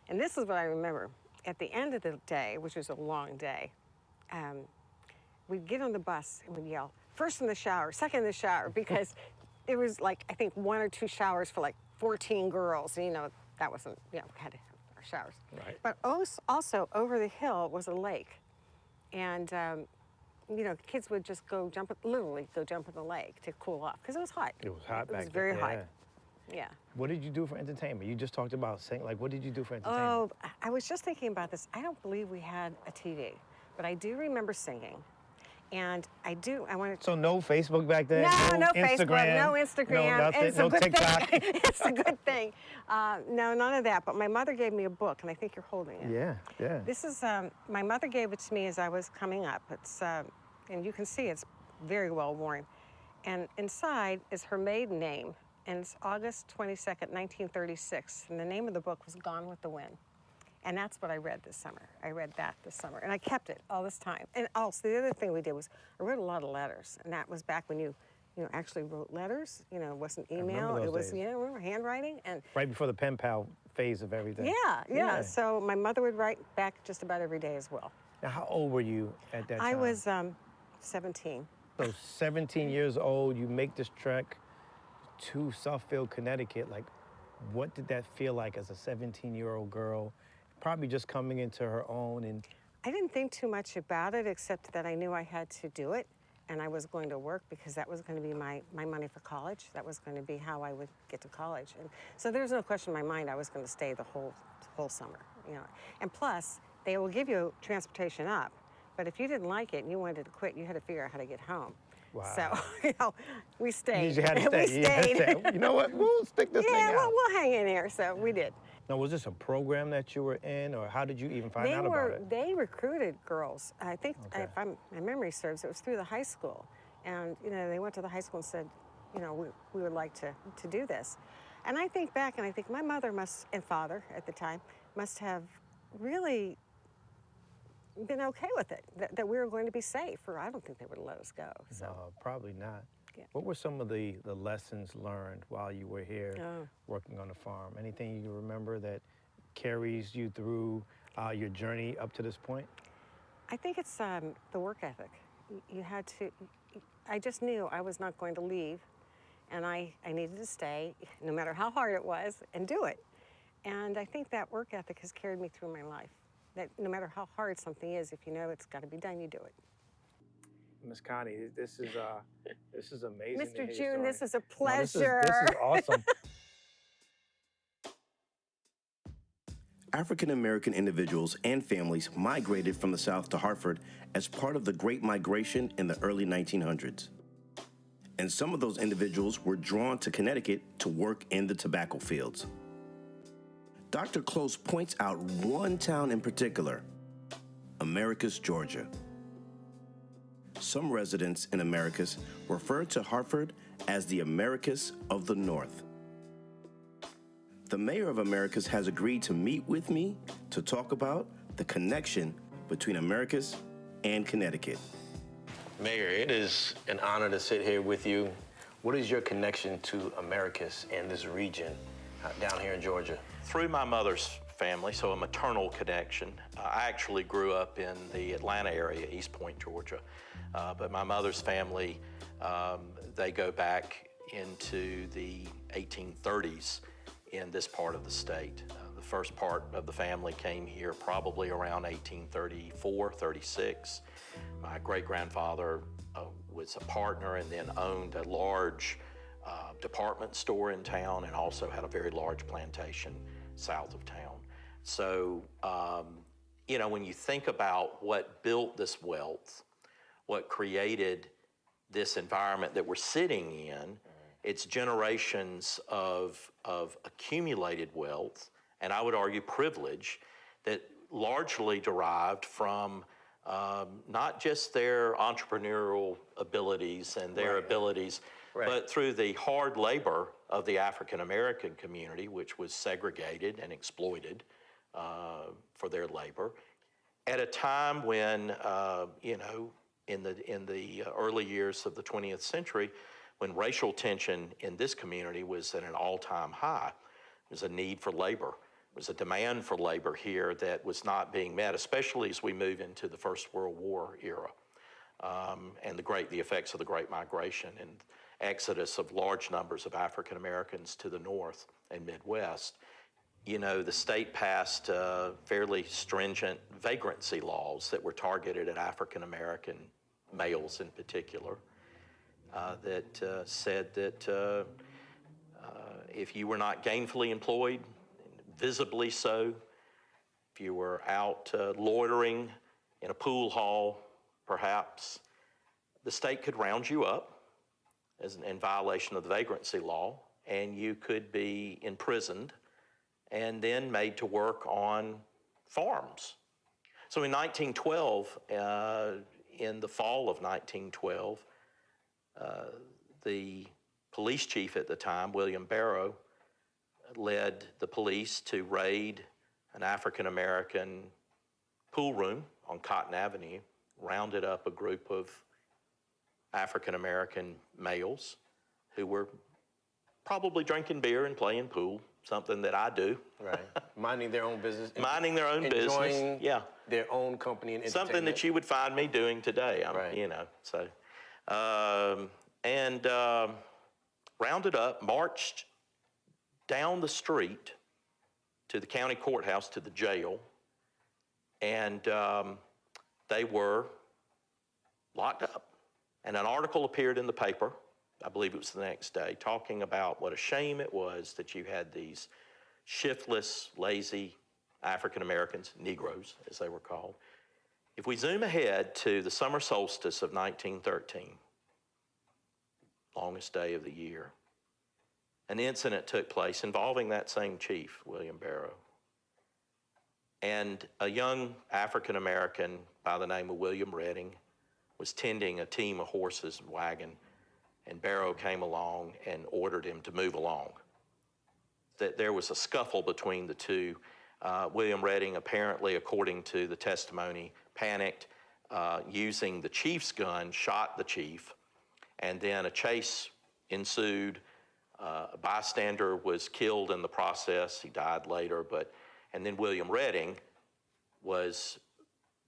And this is what I remember. At the end of the day, which was a long day, we'd get on the bus and we'd yell, first in the shower, second in the shower, because it was like, I think 1 or 2 showers for like 14 girls. And, that wasn't, we had to have our showers. Right. But also over the hill was a lake. And, kids would just literally go jump in the lake to cool off, because it was hot. It was hot back then. It was very hot. Yeah. What did you do for entertainment? You just talked about saying, what did you do for entertainment? Oh, I was just thinking about this. I don't believe we had a TV, but I do remember singing. And I wanted to... So no Facebook back then? No Instagram, Facebook, no Instagram. No nothing, It's a no good TikTok? thing. It's a good thing. No, none of that. But my mother gave me a book, and I think you're holding it. Yeah. This is, my mother gave it to me as I was coming up. It's, and you can see it's very well worn. And inside is her maiden name, and it's August 22nd, 1936. And the name of the book was Gone with the Wind. And that's what I read this summer. I read that this summer, and I kept it all this time. And also, the other thing we did was I wrote a lot of letters, and that was back when you actually wrote letters. It wasn't email. It was, remember, handwriting. And right before the pen pal phase of everything. Yeah. So my mother would write back just about every day as well. Now, how old were you at that time? I was 17. So 17 years old, you make this trek to Suffield, Connecticut. What did that feel like as a 17-year-old girl? Probably just coming into her own. And I didn't think too much about it, except that I knew I had to do it, and I was going to work because that was going to be my money for college. That was going to be how I would get to college. And so there was no question in my mind I was going to stay the whole summer. And plus, they will give you transportation up, but if you didn't like it and you wanted to quit, you had to figure out how to get home. Wow. So, we stayed. You had to stay. We stayed. You know what? We'll stick this thing out. Yeah, we'll hang in here. So we did. Now, was this a program that you were in, or how did you even find out about it? They recruited girls. I think, if my memory serves, it was through the high school. And, they went to the high school and said, we would like to do this. And I think back, and I think my mother and father at the time must have really been okay with it, that we were going to be safe, or I don't think they would have let us go. So. No, probably not. Yeah. What were some of the lessons learned while you were here working on the farm? Anything you remember that carries you through your journey up to this point? I think it's the work ethic. You had to, I just knew I was not going to leave, and I needed to stay, no matter how hard it was, and do it. And I think that work ethic has carried me through my life. That no matter how hard something is, if you know it's got to be done, you do it. Miss Connie, this is amazing. Mr. June, this is a pleasure. No, this is awesome. African American individuals and families migrated from the South to Hartford as part of the Great Migration in the early 1900s. And some of those individuals were drawn to Connecticut to work in the tobacco fields. Dr. Close points out one town in particular, Americus, Georgia. Some residents in Americus refer to Hartford as the Americus of the North. The mayor of Americus has agreed to meet with me to talk about the connection between Americus and Connecticut. Mayor, it is an honor to sit here with you. What is your connection to Americus and this region down here in Georgia? Through my mother's family, so a maternal connection. I actually grew up in the Atlanta area, East Point, Georgia. But my mother's family, they go back into the 1830s in this part of the state. The first part of the family came here probably around 1834, 36. My great-grandfather was a partner and then owned a large department store in town and also had a very large plantation south of town. So, you know, when you think about what built this wealth, what created this environment that we're sitting in, it's generations of accumulated wealth, and I would argue privilege, that largely derived from not just their entrepreneurial abilities and their abilities, but through the hard labor of the African American community, which was segregated and exploited for their labor. At a time when, you know, in the early years of the 20th century, when racial tension in this community was at an all-time high. There was a need for labor. There was a demand for labor here that was not being met, especially as we move into the First World War era and the effects of the Great Migration and exodus of large numbers of African Americans to the North and Midwest. You know, the state passed fairly stringent vagrancy laws that were targeted at African American males in particular, that said that if you were not gainfully employed, visibly so, if you were out loitering in a pool hall, perhaps, the state could round you up as in violation of the vagrancy law, and you could be imprisoned and then made to work on farms. So in 1912, in the fall of 1912, the police chief at the time, William Barrow, led the police to raid an African-American pool room on Cotton Avenue, rounded up a group of African-American males who were probably drinking beer and playing pool, something that I do. Right. Minding their own business. Minding their own business. Enjoying yeah. their own company and entertainment. Something that you would find me doing today. Right. You know, so. Rounded up, marched down the street to the county courthouse, to the jail, and they were locked up. And an article appeared in the paper, I believe it was the next day, talking about what a shame it was that you had these shiftless, lazy African Americans, Negroes as they were called. If we zoom ahead to the summer solstice of 1913, longest day of the year, an incident took place involving that same chief, William Barrow. And a young African American by the name of William Redding was tending a team of horses and wagon, and Barrow came along and ordered him to move along. That there was a scuffle between the two. William Redding, apparently, according to the testimony, panicked, using the chief's gun, shot the chief, and then a chase ensued. A bystander was killed in the process. He died later, and then William Redding was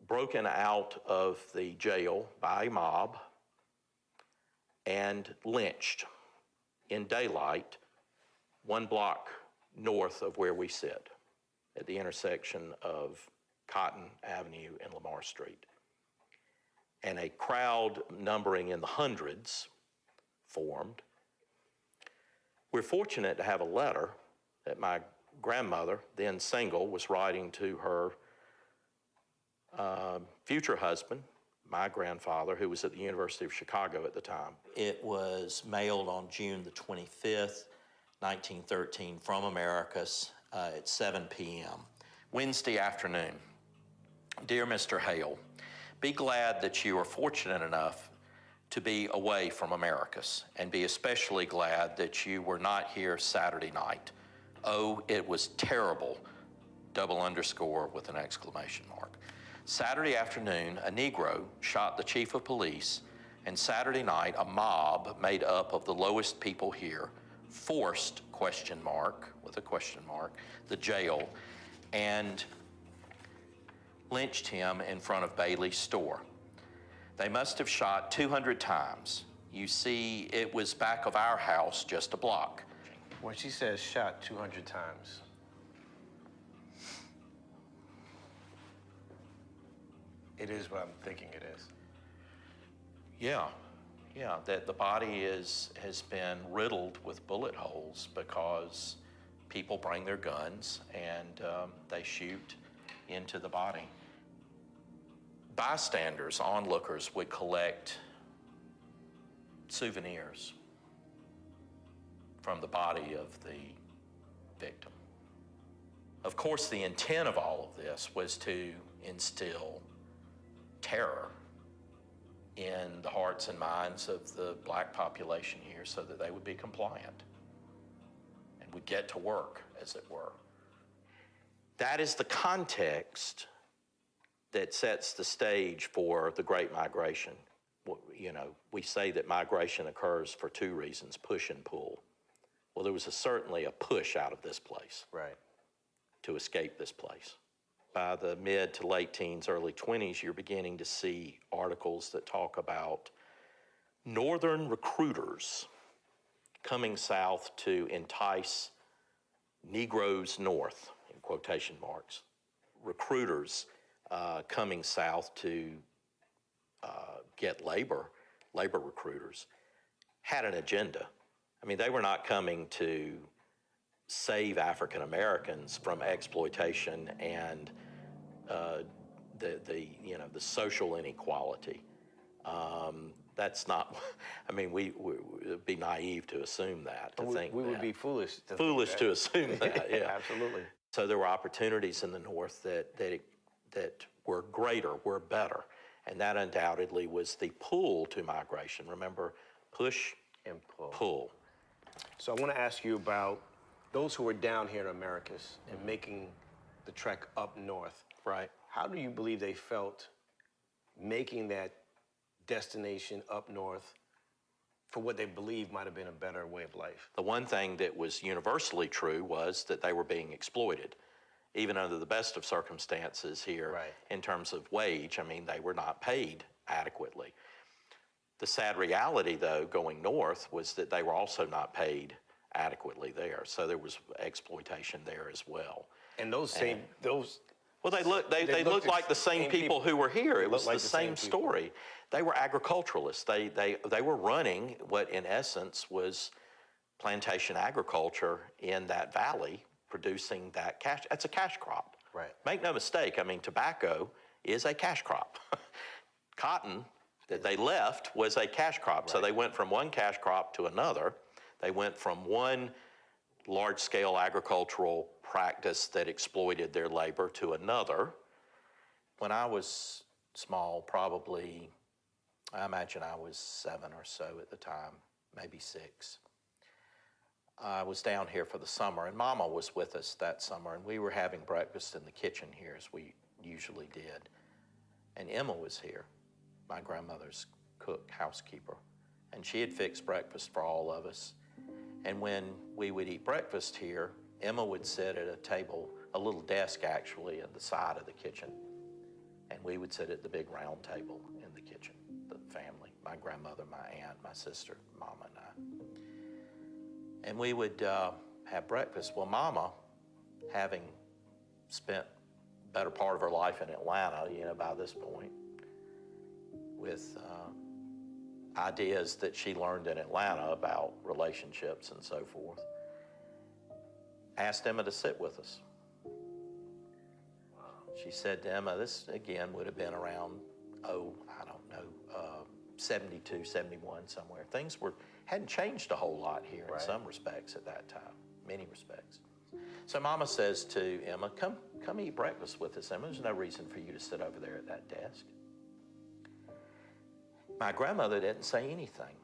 broken out of the jail by a mob and lynched in daylight 1 block north of where we sit, at the intersection of Cotton Avenue and Lamar Street. And a crowd numbering in the hundreds formed. We're fortunate to have a letter that my grandmother, then single, was writing to her future husband, my grandfather, who was at the University of Chicago at the time. It was mailed on June the 25th, 1913, from Americus at 7 p.m. Wednesday afternoon. Dear Mr. Hale, be glad that you are fortunate enough to be away from Americus, and be especially glad that you were not here Saturday night. Oh, it was terrible, double underscore with an exclamation mark. Saturday afternoon, a Negro shot the chief of police, and Saturday night, a mob made up of the lowest people here forced, question mark, with a question mark, the jail, and lynched him in front of Bailey's store. They must have shot 200 times. You see, it was back of our house just a block. When she says shot 200 times, it is what I'm thinking it is. Yeah, that the body has been riddled with bullet holes because people bring their guns and they shoot into the body. Bystanders, onlookers, would collect souvenirs from the body of the victim. Of course, the intent of all of this was to instill terror in the hearts and minds of the black population here so that they would be compliant and would get to work, as it were. That is the context that sets the stage for the Great Migration. You know, we say that migration occurs for two reasons, push and pull. Well, there was certainly a push out of this place. Right. To escape this place. By the mid to late teens, early 20s, you're beginning to see articles that talk about northern recruiters coming south to entice Negroes north, in quotation marks. Recruiters coming south to get labor recruiters, had an agenda. I mean, they were not coming to save African Americans from exploitation and the social inequality. That's not. I mean, we would be naive to assume that. We would be foolish. To assume that. Yeah, absolutely. So there were opportunities in the North that were greater, were better, and that undoubtedly was the pull to migration. Remember, push and pull. So I want to ask you about those who are down here in Americus and making the trek up north. Right. How do you believe they felt making that destination up north for what they believed might have been a better way of life? The one thing that was universally true was that they were being exploited. Even under the best of circumstances here, right, in terms of wage, I mean, they were not paid adequately. The sad reality, though, going north was that they were also not paid adequately there. So there was exploitation there as well. And those same, those... Well, they looked like the same people who were here. It was the same story. They were agriculturalists. They were running what, in essence, was plantation agriculture in that valley, producing that cash. That's a cash crop. Right. Make no mistake, I mean, tobacco is a cash crop. Cotton that they left was a cash crop. Right. So they went from one cash crop to another. They went from one large-scale agricultural practice that exploited their labor to another. When I was small, probably, I imagine I was 7 or so at the time, maybe 6. I was down here for the summer, and Mama was with us that summer, and we were having breakfast in the kitchen here, as we usually did. And Emma was here, my grandmother's cook, housekeeper, and she had fixed breakfast for all of us. And when we would eat breakfast here, Emma would sit at a table, a little desk actually, at the side of the kitchen, and we would sit at the big round table in the kitchen, the family, my grandmother, my aunt, my sister, Mama, and I. And we would have breakfast. Well, Mama, having spent the better part of her life in Atlanta, you know, by this point, with ideas that she learned in Atlanta about relationships and so forth, asked Emma to sit with us. She said to Emma, this again would have been around, I don't know, 72, 71, somewhere. Things hadn't changed a whole lot here in some respects at that time, many respects. So Mama says to Emma, come eat breakfast with us, Emma. There's no reason for you to sit over there at that desk. My grandmother didn't say anything.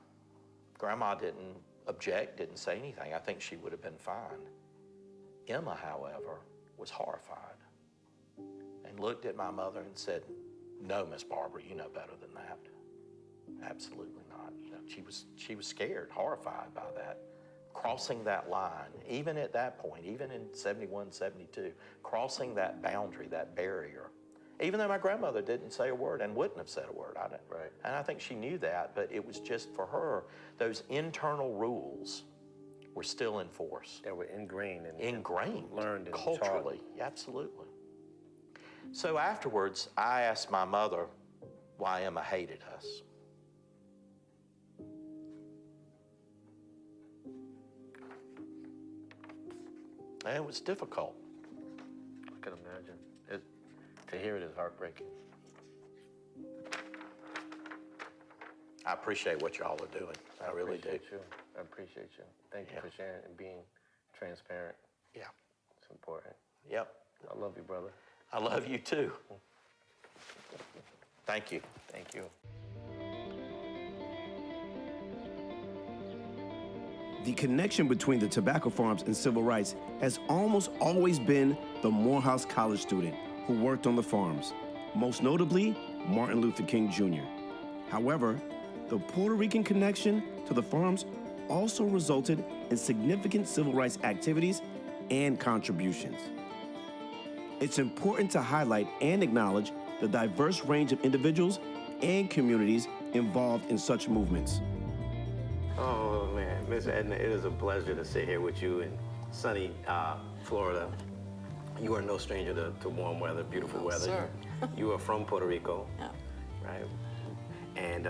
Grandma didn't object, didn't say anything. I think she would have been fine. Emma, however, was horrified and looked at my mother and said, no, Miss Barbara, you know better than that. Absolutely not. You know, she was scared, horrified by that. Crossing that line, even at that point, even in 71, 72, crossing that boundary, that barrier, even though my grandmother didn't say a word and wouldn't have said a word. And I think she knew that, but it was just for her, those internal rules were still in force. They were ingrained. Learned and culturally, absolutely. So afterwards, I asked my mother why Emma hated us. And it was difficult. I can imagine. To hear it is heartbreaking. I appreciate what y'all are doing. I really do. I appreciate you. Thank you for sharing and being transparent. Yeah. It's important. Yep. I love you, brother. I love you too. Thank you. Thank you. The connection between the tobacco farms and civil rights has almost always been the Morehouse College student who worked on the farms, most notably Martin Luther King Jr. However, the Puerto Rican connection to the farms also resulted in significant civil rights activities and contributions. It's important to highlight and acknowledge the diverse range of individuals and communities involved in such movements. Oh, man. Miss Edna, it is a pleasure to sit here with you in sunny Florida. You are no stranger to warm weather, beautiful weather. Sir. You are from Puerto Rico, Yeah. right? And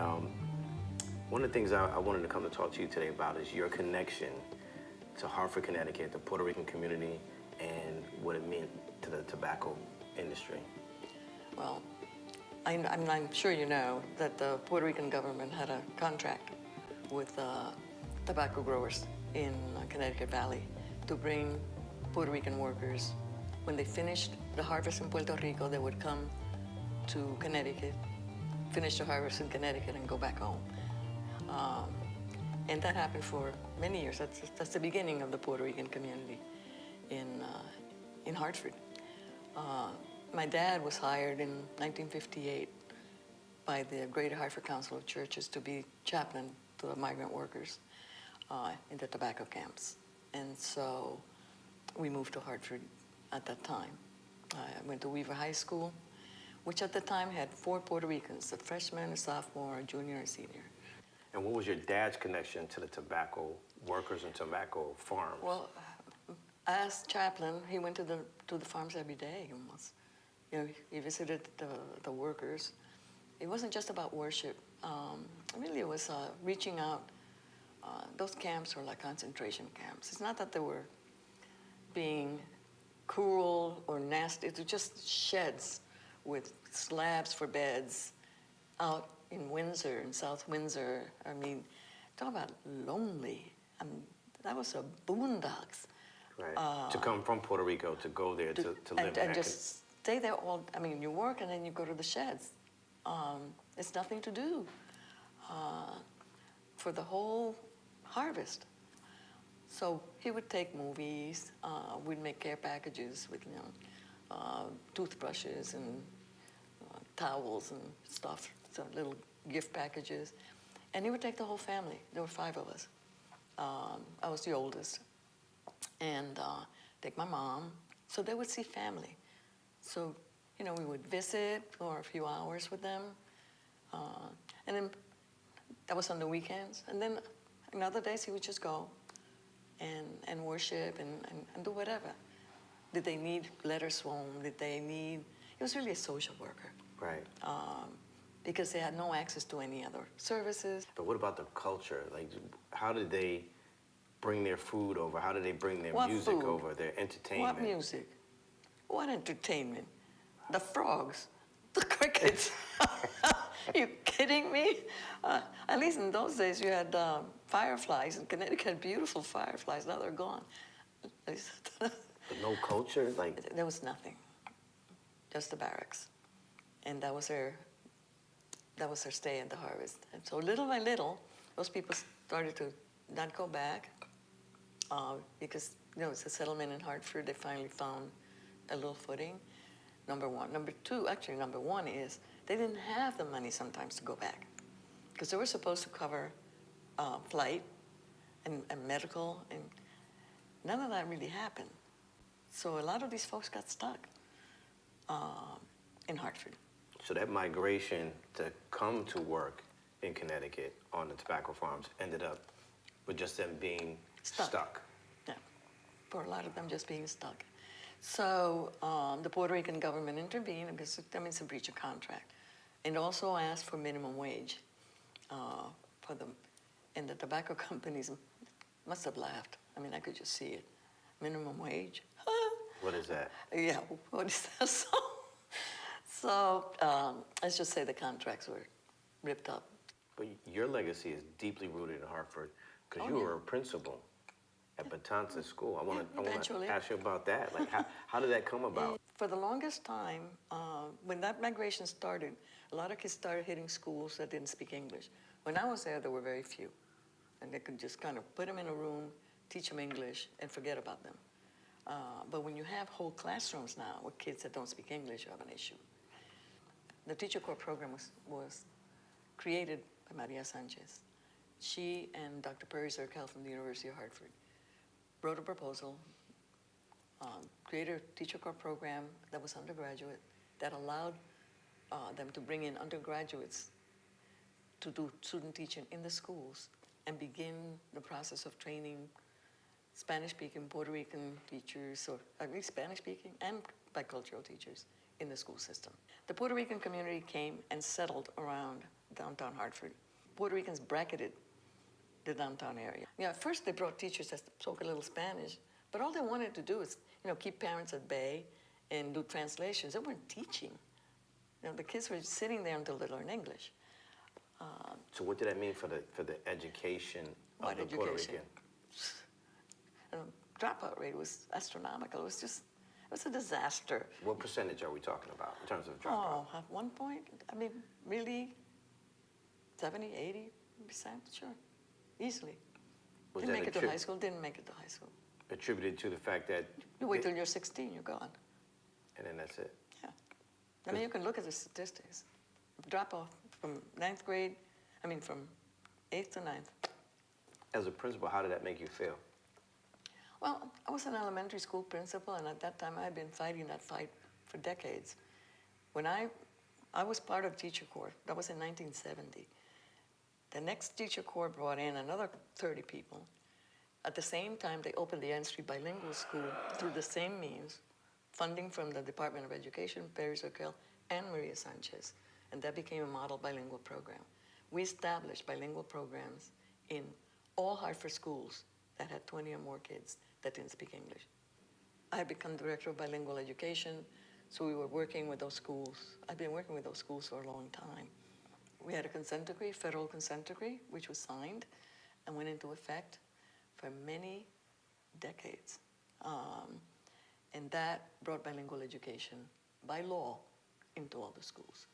one of the things I wanted to come to talk to you today about is your connection to Hartford, Connecticut, the Puerto Rican community, and what it meant to the tobacco industry. Well, I'm sure you know that the Puerto Rican government had a contract with tobacco growers in Connecticut Valley to bring Puerto Rican workers. When they finished the harvest in Puerto Rico, they would come to Connecticut, finish the harvest in Connecticut, and go back home. And that happened for many years. That's the beginning of the Puerto Rican community in Hartford. My dad was hired in 1958 by the Greater Hartford Council of Churches to be chaplain to the migrant workers in the tobacco camps. And so we moved to Hartford at that time. I went to Weaver High School, which at the time had 4 Puerto Ricans, a freshman, a sophomore, a junior, and a senior. And what was your dad's connection to the tobacco workers and tobacco farms? Well, as chaplain, he went to the farms every day almost. You know, he visited the workers. It wasn't just about worship. Really, it was reaching out. Those camps were like concentration camps. It's not that they were being cruel or nasty. It was just sheds with slabs for beds out in Windsor, in South Windsor. I mean, talk about lonely. I mean, that was a boondocks. Right. To come from Puerto Rico to go there to live in that. And just stay there all, I mean, you work and then you go to the sheds. It's nothing to do for the whole harvest. So he would take movies, we'd make care packages with, you know, toothbrushes and towels and stuff, so little gift packages. And he would take the whole family. There were 5 of us. I was the oldest. And take my mom. So they would see family. So, you know, we would visit for a few hours with them. And then that was on the weekends. And then in other days, he would just go and worship and do whatever. Did they need letters home? Did they need, he was really a social worker. Right. Because they had no access to any other services. But what about the culture? Like, how did they bring their food over? How do they bring their What music food? over, their entertainment? What music? What entertainment? The frogs, the crickets. You kidding me? At least in those days you had fireflies. In Connecticut had beautiful fireflies. Now they're gone. But no culture? Like There was nothing. Just the barracks. And that was their stay at the harvest. And so little by little, those people started to not go back because, it's a settlement in Hartford. They finally found a little footing, number one. Number two, actually number one is they didn't have the money sometimes to go back because they were supposed to cover flight and medical, and none of that really happened. So a lot of these folks got stuck in Hartford. So that migration to come to work in Connecticut on the tobacco farms ended up with just them being stuck. Yeah, for a lot of them just being stuck. So the Puerto Rican government intervened because it's a breach of contract, and also asked for minimum wage for them. And the tobacco companies must have laughed. I mean, I could just see it. Minimum wage? What is that? Yeah, what is that? So let's just say the contracts were ripped up. But your legacy is deeply rooted in Hartford because Oh, you yeah. were a principal at Betances School. I want to eventually. ask you about that. Like, how did that come about? For the longest time, when that migration started, a lot of kids started hitting schools that didn't speak English. When I was there were very few. And they could just kind of put them in a room, teach them English, and forget about them. But when you have whole classrooms now with kids that don't speak English, you have an issue. The Teacher Corps program was created by Maria Sanchez. She and Dr. Perry Zirkel from the University of Hartford wrote a proposal, created a Teacher Corps program that was undergraduate, that allowed them to bring in undergraduates to do student teaching in the schools and begin the process of training Spanish-speaking Puerto Rican teachers, or at least Spanish-speaking and bicultural teachers in the school system. The Puerto Rican community came and settled around downtown Hartford. Puerto Ricans bracketed the downtown area. At first they brought teachers that spoke a little Spanish, but all they wanted to do is, keep parents at bay and do translations. They weren't teaching. The kids were sitting there until they learned English. So what did that mean for the education of the Puerto Rican? The dropout rate was astronomical. It was a disaster. What percentage are we talking about in terms of dropout? At one point, really 70, 80%, sure, easily. Didn't make it to high school, didn't make it to high school. Attributed to the fact that... You wait till you're 16, you're gone. And then that's it. Yeah. I mean, you can look at the statistics. Drop off from from 8th to 9th. As a principal, how did that make you feel? Well, I was an elementary school principal, and at that time I had been fighting that fight for decades. When I was part of Teacher Corps, that was in 1970. The next Teacher Corps brought in another 30 people. At the same time, they opened the N Street Bilingual School through the same means, funding from the Department of Education, Perry Zirkel, and Maria Sanchez, and that became a model bilingual program. We established bilingual programs in all Hartford schools that had 20 or more kids that didn't speak English. I had become director of bilingual education, so we were working with those schools. I've been working with those schools for a long time. We had a consent decree, federal consent decree, which was signed and went into effect for many decades. And that brought bilingual education by law into all the schools.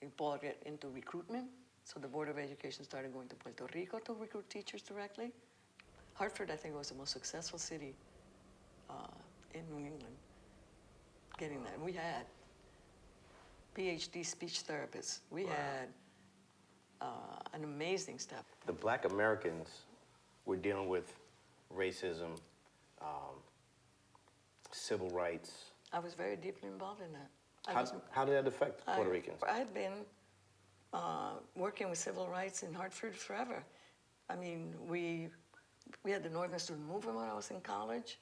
It brought it into recruitment, so the Board of Education started going to Puerto Rico to recruit teachers directly. Hartford, I think, was the most successful city in New England, getting that. And we had PhD speech therapists. We had an amazing staff. The Black Americans were dealing with racism, civil rights. I was very deeply involved in that. How did that affect Puerto Ricans? I had been working with civil rights in Hartford forever. I mean, we had the Northern Student Movement when I was in college.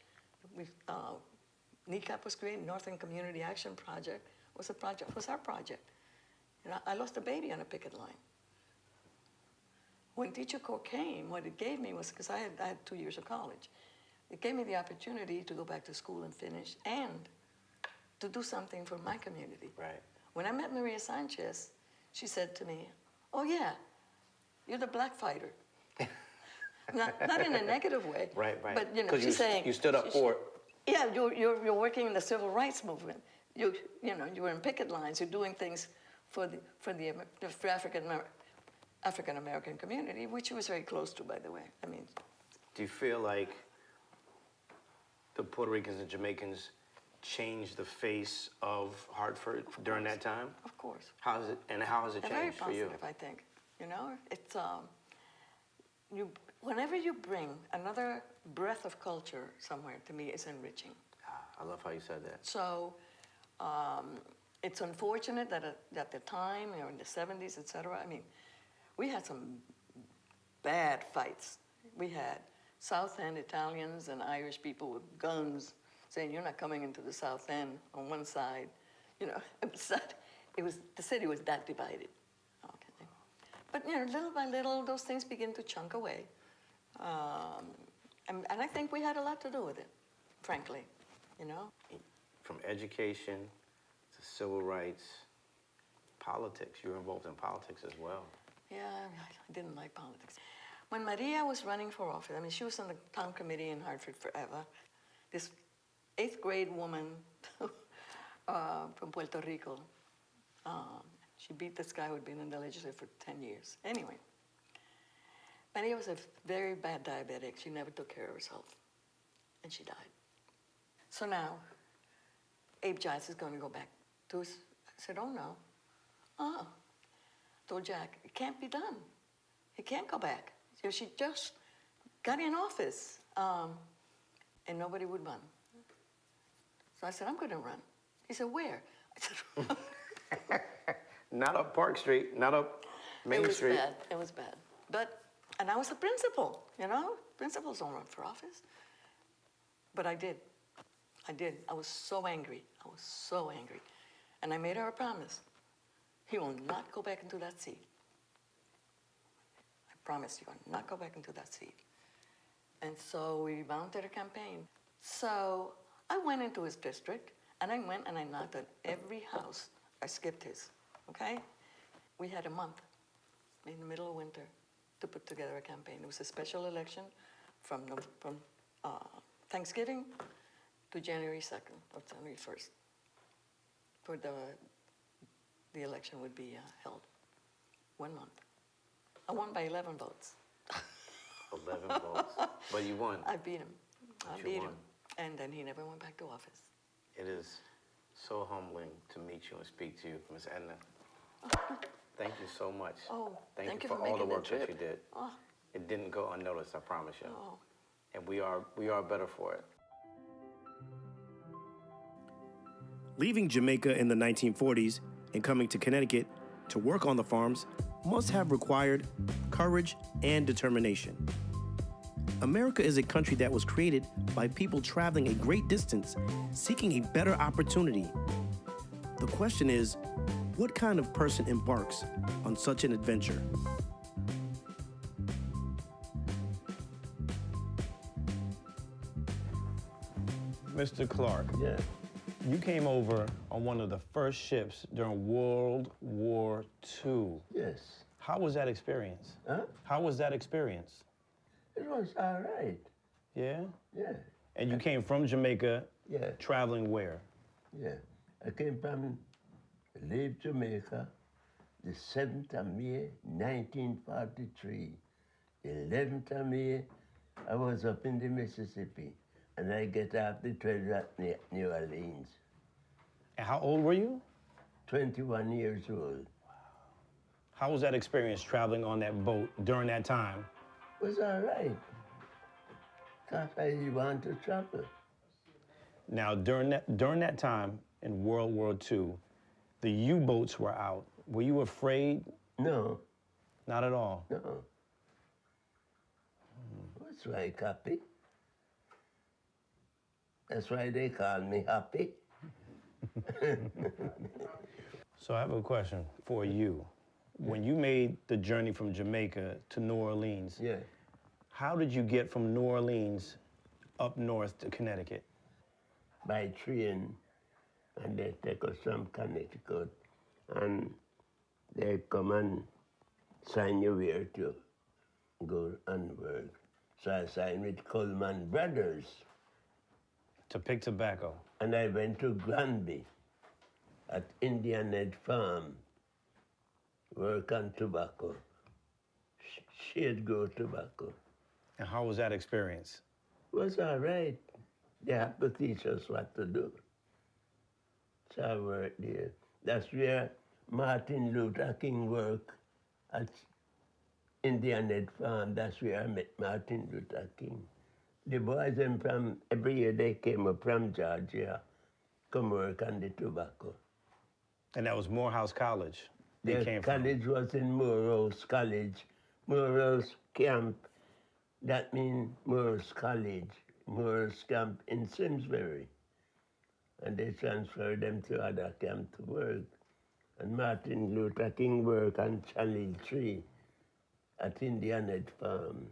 NECAP was created, Northern Community Action Project was our project. I lost a baby on a picket line. when Teacher Corps came, what it gave me was, because I had 2 years of college, it gave me the opportunity to go back to school and finish and to do something for my community. Right. When I met Maria Sanchez, she said to me, oh yeah, you're the black fighter. not in a negative way. Right. But you know, Because she's saying you stood up for it. Yeah, you're working in the civil rights movement. You were in picket lines. You're doing things for the African American community, which she was very close to, by the way. I mean, Do you feel like the Puerto Ricans and Jamaicans changed the face of Hartford during that time? Of course. How has it changed for you? Very positive, I think. You know, it's whenever you bring another breath of culture somewhere, to me, it's enriching. I love how you said that. So it's unfortunate that at the time, you know, in the 70s, et cetera, I mean, we had some bad fights. We had South End Italians and Irish people with guns saying, you're not coming into the South End on one side. You know, the city was that divided. Okay. But, you know, little by little, those things begin to chunk away. And I think we had a lot to do with it, frankly, you know? From education to civil rights, politics. You were involved in politics as well. Yeah, I didn't like politics. When Maria was running for office, I mean, she was on the town committee in Hartford forever. This 8th grade woman from Puerto Rico, she beat this guy who had been in the legislature for 10 years. Anyway, Maria was a very bad diabetic. She never took care of herself, and she died. So now, Abe Giles is going to go back to his, I said, oh no. Told Jack, it can't be done. He can't go back. So she just got in office, and nobody would run. So I said, I'm going to run. He said, where? I said, Not up Park Street, not up Main Street. It was bad. It was bad. And I was a principal, you know? Principals don't run for office. But I did. I was so angry. And I made her a promise. He will not go back into that seat. I promise you, will not go back into that seat. And so we mounted a campaign. So I went into his district, and I went and I knocked on every house. I skipped his, okay? We had a month in the middle of winter to put together a campaign. It was a special election from Thanksgiving to January 2nd or January 1st. For the election would be held. 1 month. I won by 11 votes. 11 votes. But you won. I beat him. I beat him. And then he never went back to office. It is so humbling to meet you and speak to you, Ms. Edna. Thank you so much. Oh, thank you for all the work that you did. Oh. It didn't go unnoticed, I promise you. Oh. And we are better for it. Leaving Jamaica in the 1940s and coming to Connecticut to work on the farms must have required courage and determination. America is a country that was created by people traveling a great distance, seeking a better opportunity. The question is, what kind of person embarks on such an adventure? Mr. Clark. Yeah. You came over on one of the first ships during World War II. Yes. How was that experience? Huh? How was that experience? It was all right. Yeah? Yeah. And you came from Jamaica, Yeah. traveling where? Yeah. I came from Leave Jamaica the 7th of May, 1943. The 11th of May, I was up in the Mississippi, and I get off the train at New Orleans. And how old were you? 21 years old. How was that experience traveling on that boat during that time? It was all right. Because I want to travel. Now, during that time in World War II, the U-boats were out. Were you afraid? No. Not at all? No. That's why, Cappy. That's why they call me Happy. So I have a question for you. when you made the journey from Jamaica to New Orleans, how did you get from New Orleans up north to Connecticut? By train, and they take us from Connecticut, and they come and sign you where to go and work. So I signed with Coleman Brothers. To pick tobacco? And I went to Granby at Indian Head Farm, work on tobacco, shade grow tobacco. And how was that experience? It was all right. They have to teach us what to do. So I worked there. That's where Martin Luther King worked at Indian Head Farm. That's where I met Martin Luther King. The boys them from, every year they came up from Georgia, come work on the tobacco. And that was Morehouse College they The came college from? was in Morehouse College. Morehouse Camp, that means Morehouse College. Morehouse Camp in Simsbury. And they transferred them to other camp to work. And Martin Luther King worked on Channel 3 at Indian Head Farm.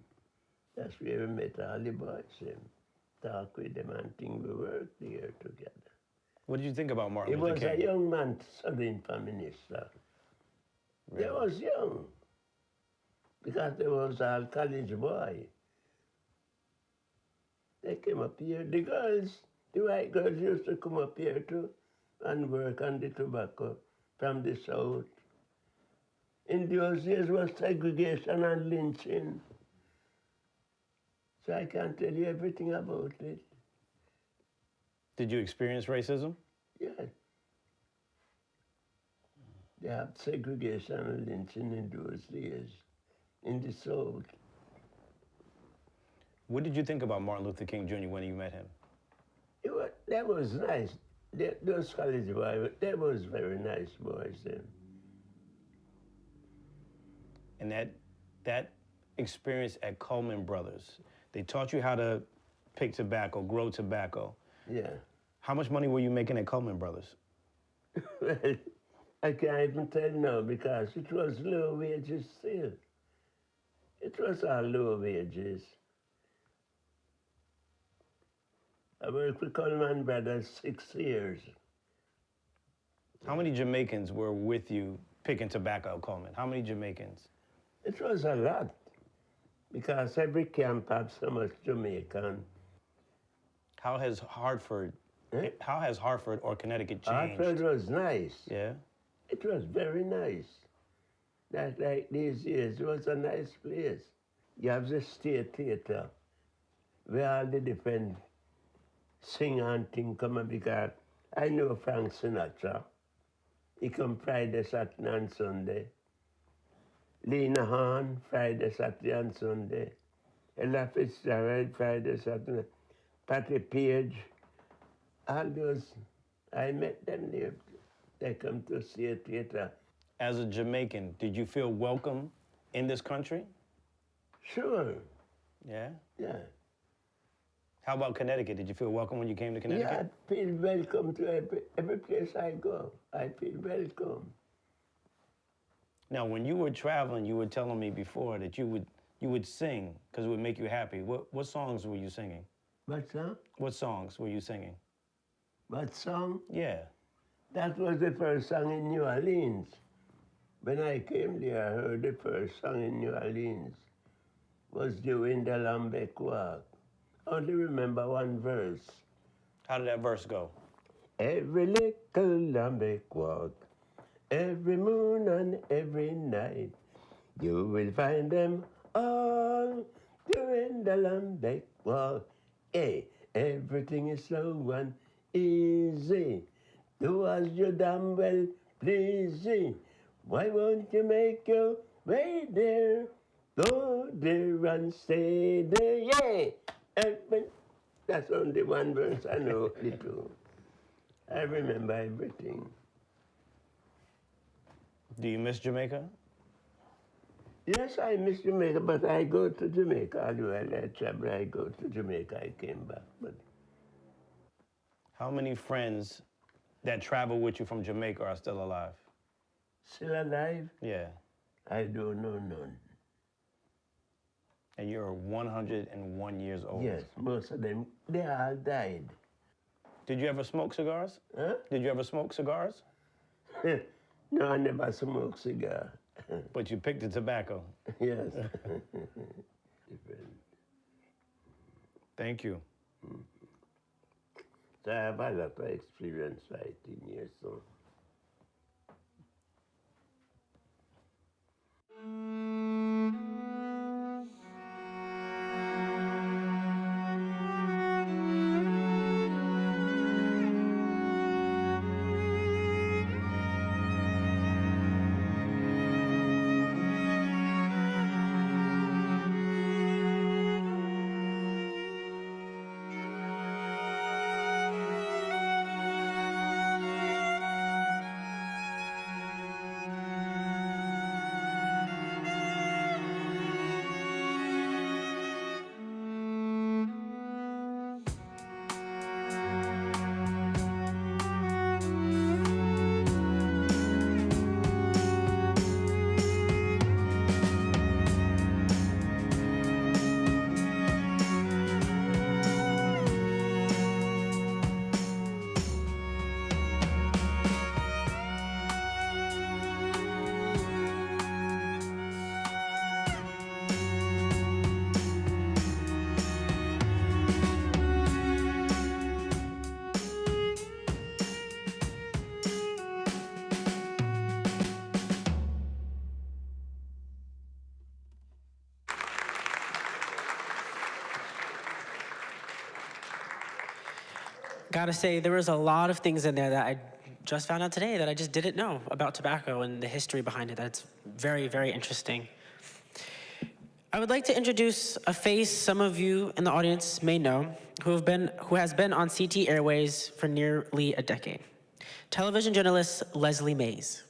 That's where we met all the boys, talk with them and think we worked there together. What did you think about Martin He Luther was King? a young man serving Prime Minister. They was young, because they was all college boy. They came up here, the girls, the white girls used to come up here too and work on the tobacco from the South. In those days was segregation and lynching. So I can't tell you everything about it. Did you experience racism? Yes. They have segregation and lynching in those days, in the South. What did you think about Martin Luther King Jr. when you met him? That was nice. Those college boys, they was very nice boys then. And that experience at Coleman Brothers, they taught you how to pick tobacco, grow tobacco. Yeah. How much money were you making at Coleman Brothers? Well, I can't even tell now because it was low wages still. It was all low wages. I worked with Coleman Brothers 6 years. How many Jamaicans were with you picking tobacco at Coleman? How many Jamaicans? It was a lot because every camp had so much Jamaican. How has Hartford or Connecticut changed? Hartford was nice. Yeah? It was very nice. Not like these years. It was a nice place. You have the State Theatre where all the different singer and thing come up because I know Frank Sinatra. He come Friday, Saturday, and Sunday. Lena Horne, Friday, Saturday, and Sunday. Ella Fitzgerald, Friday, Saturday. Patty Page. All those, I met them there. They come to see a theater. As a Jamaican, did you feel welcome in this country? Sure. Yeah? Yeah. How about Connecticut? Did you feel welcome when you came to Connecticut? Yeah, I feel welcome to every place I go. I feel welcome. Now, when you were traveling, you were telling me before that you would sing because it would make you happy. What songs were you singing? What song? What songs were you singing? What song? Yeah. That was the first song in New Orleans. When I came there, I heard the first song in New Orleans was Doing the Lambic Walk. I only remember one verse. How did that verse go? Every little Lambic walk, every moon and every night, you will find them all doing the Lambic walk. Hey, everything is slow and easy. Do as you damn well please. Why won't you make your way there? Go there and stay there, yeah. That's only one verse I know the two. I remember everything. Do you miss Jamaica? Yes, I miss Jamaica, but I go to Jamaica. Although I travel, I go to Jamaica. I came back, but. How many friends that travel with you from Jamaica are still alive? Still alive? Yeah. I don't know none. And you're 101 years old. Yes, most of them, they all died. Did you ever smoke cigars? Huh? Did you ever smoke cigars? No, I never smoked cigar. But you picked the tobacco. Yes. Thank you. So I have a lot of experience fighting here, so. Gotta say, there was a lot of things in there that I just found out today that I just didn't know about tobacco and the history behind it. That's very, very interesting. I would like to introduce a face some of you in the audience may know, who has been on CT Airways for nearly a decade. Television journalist Leslie Mays.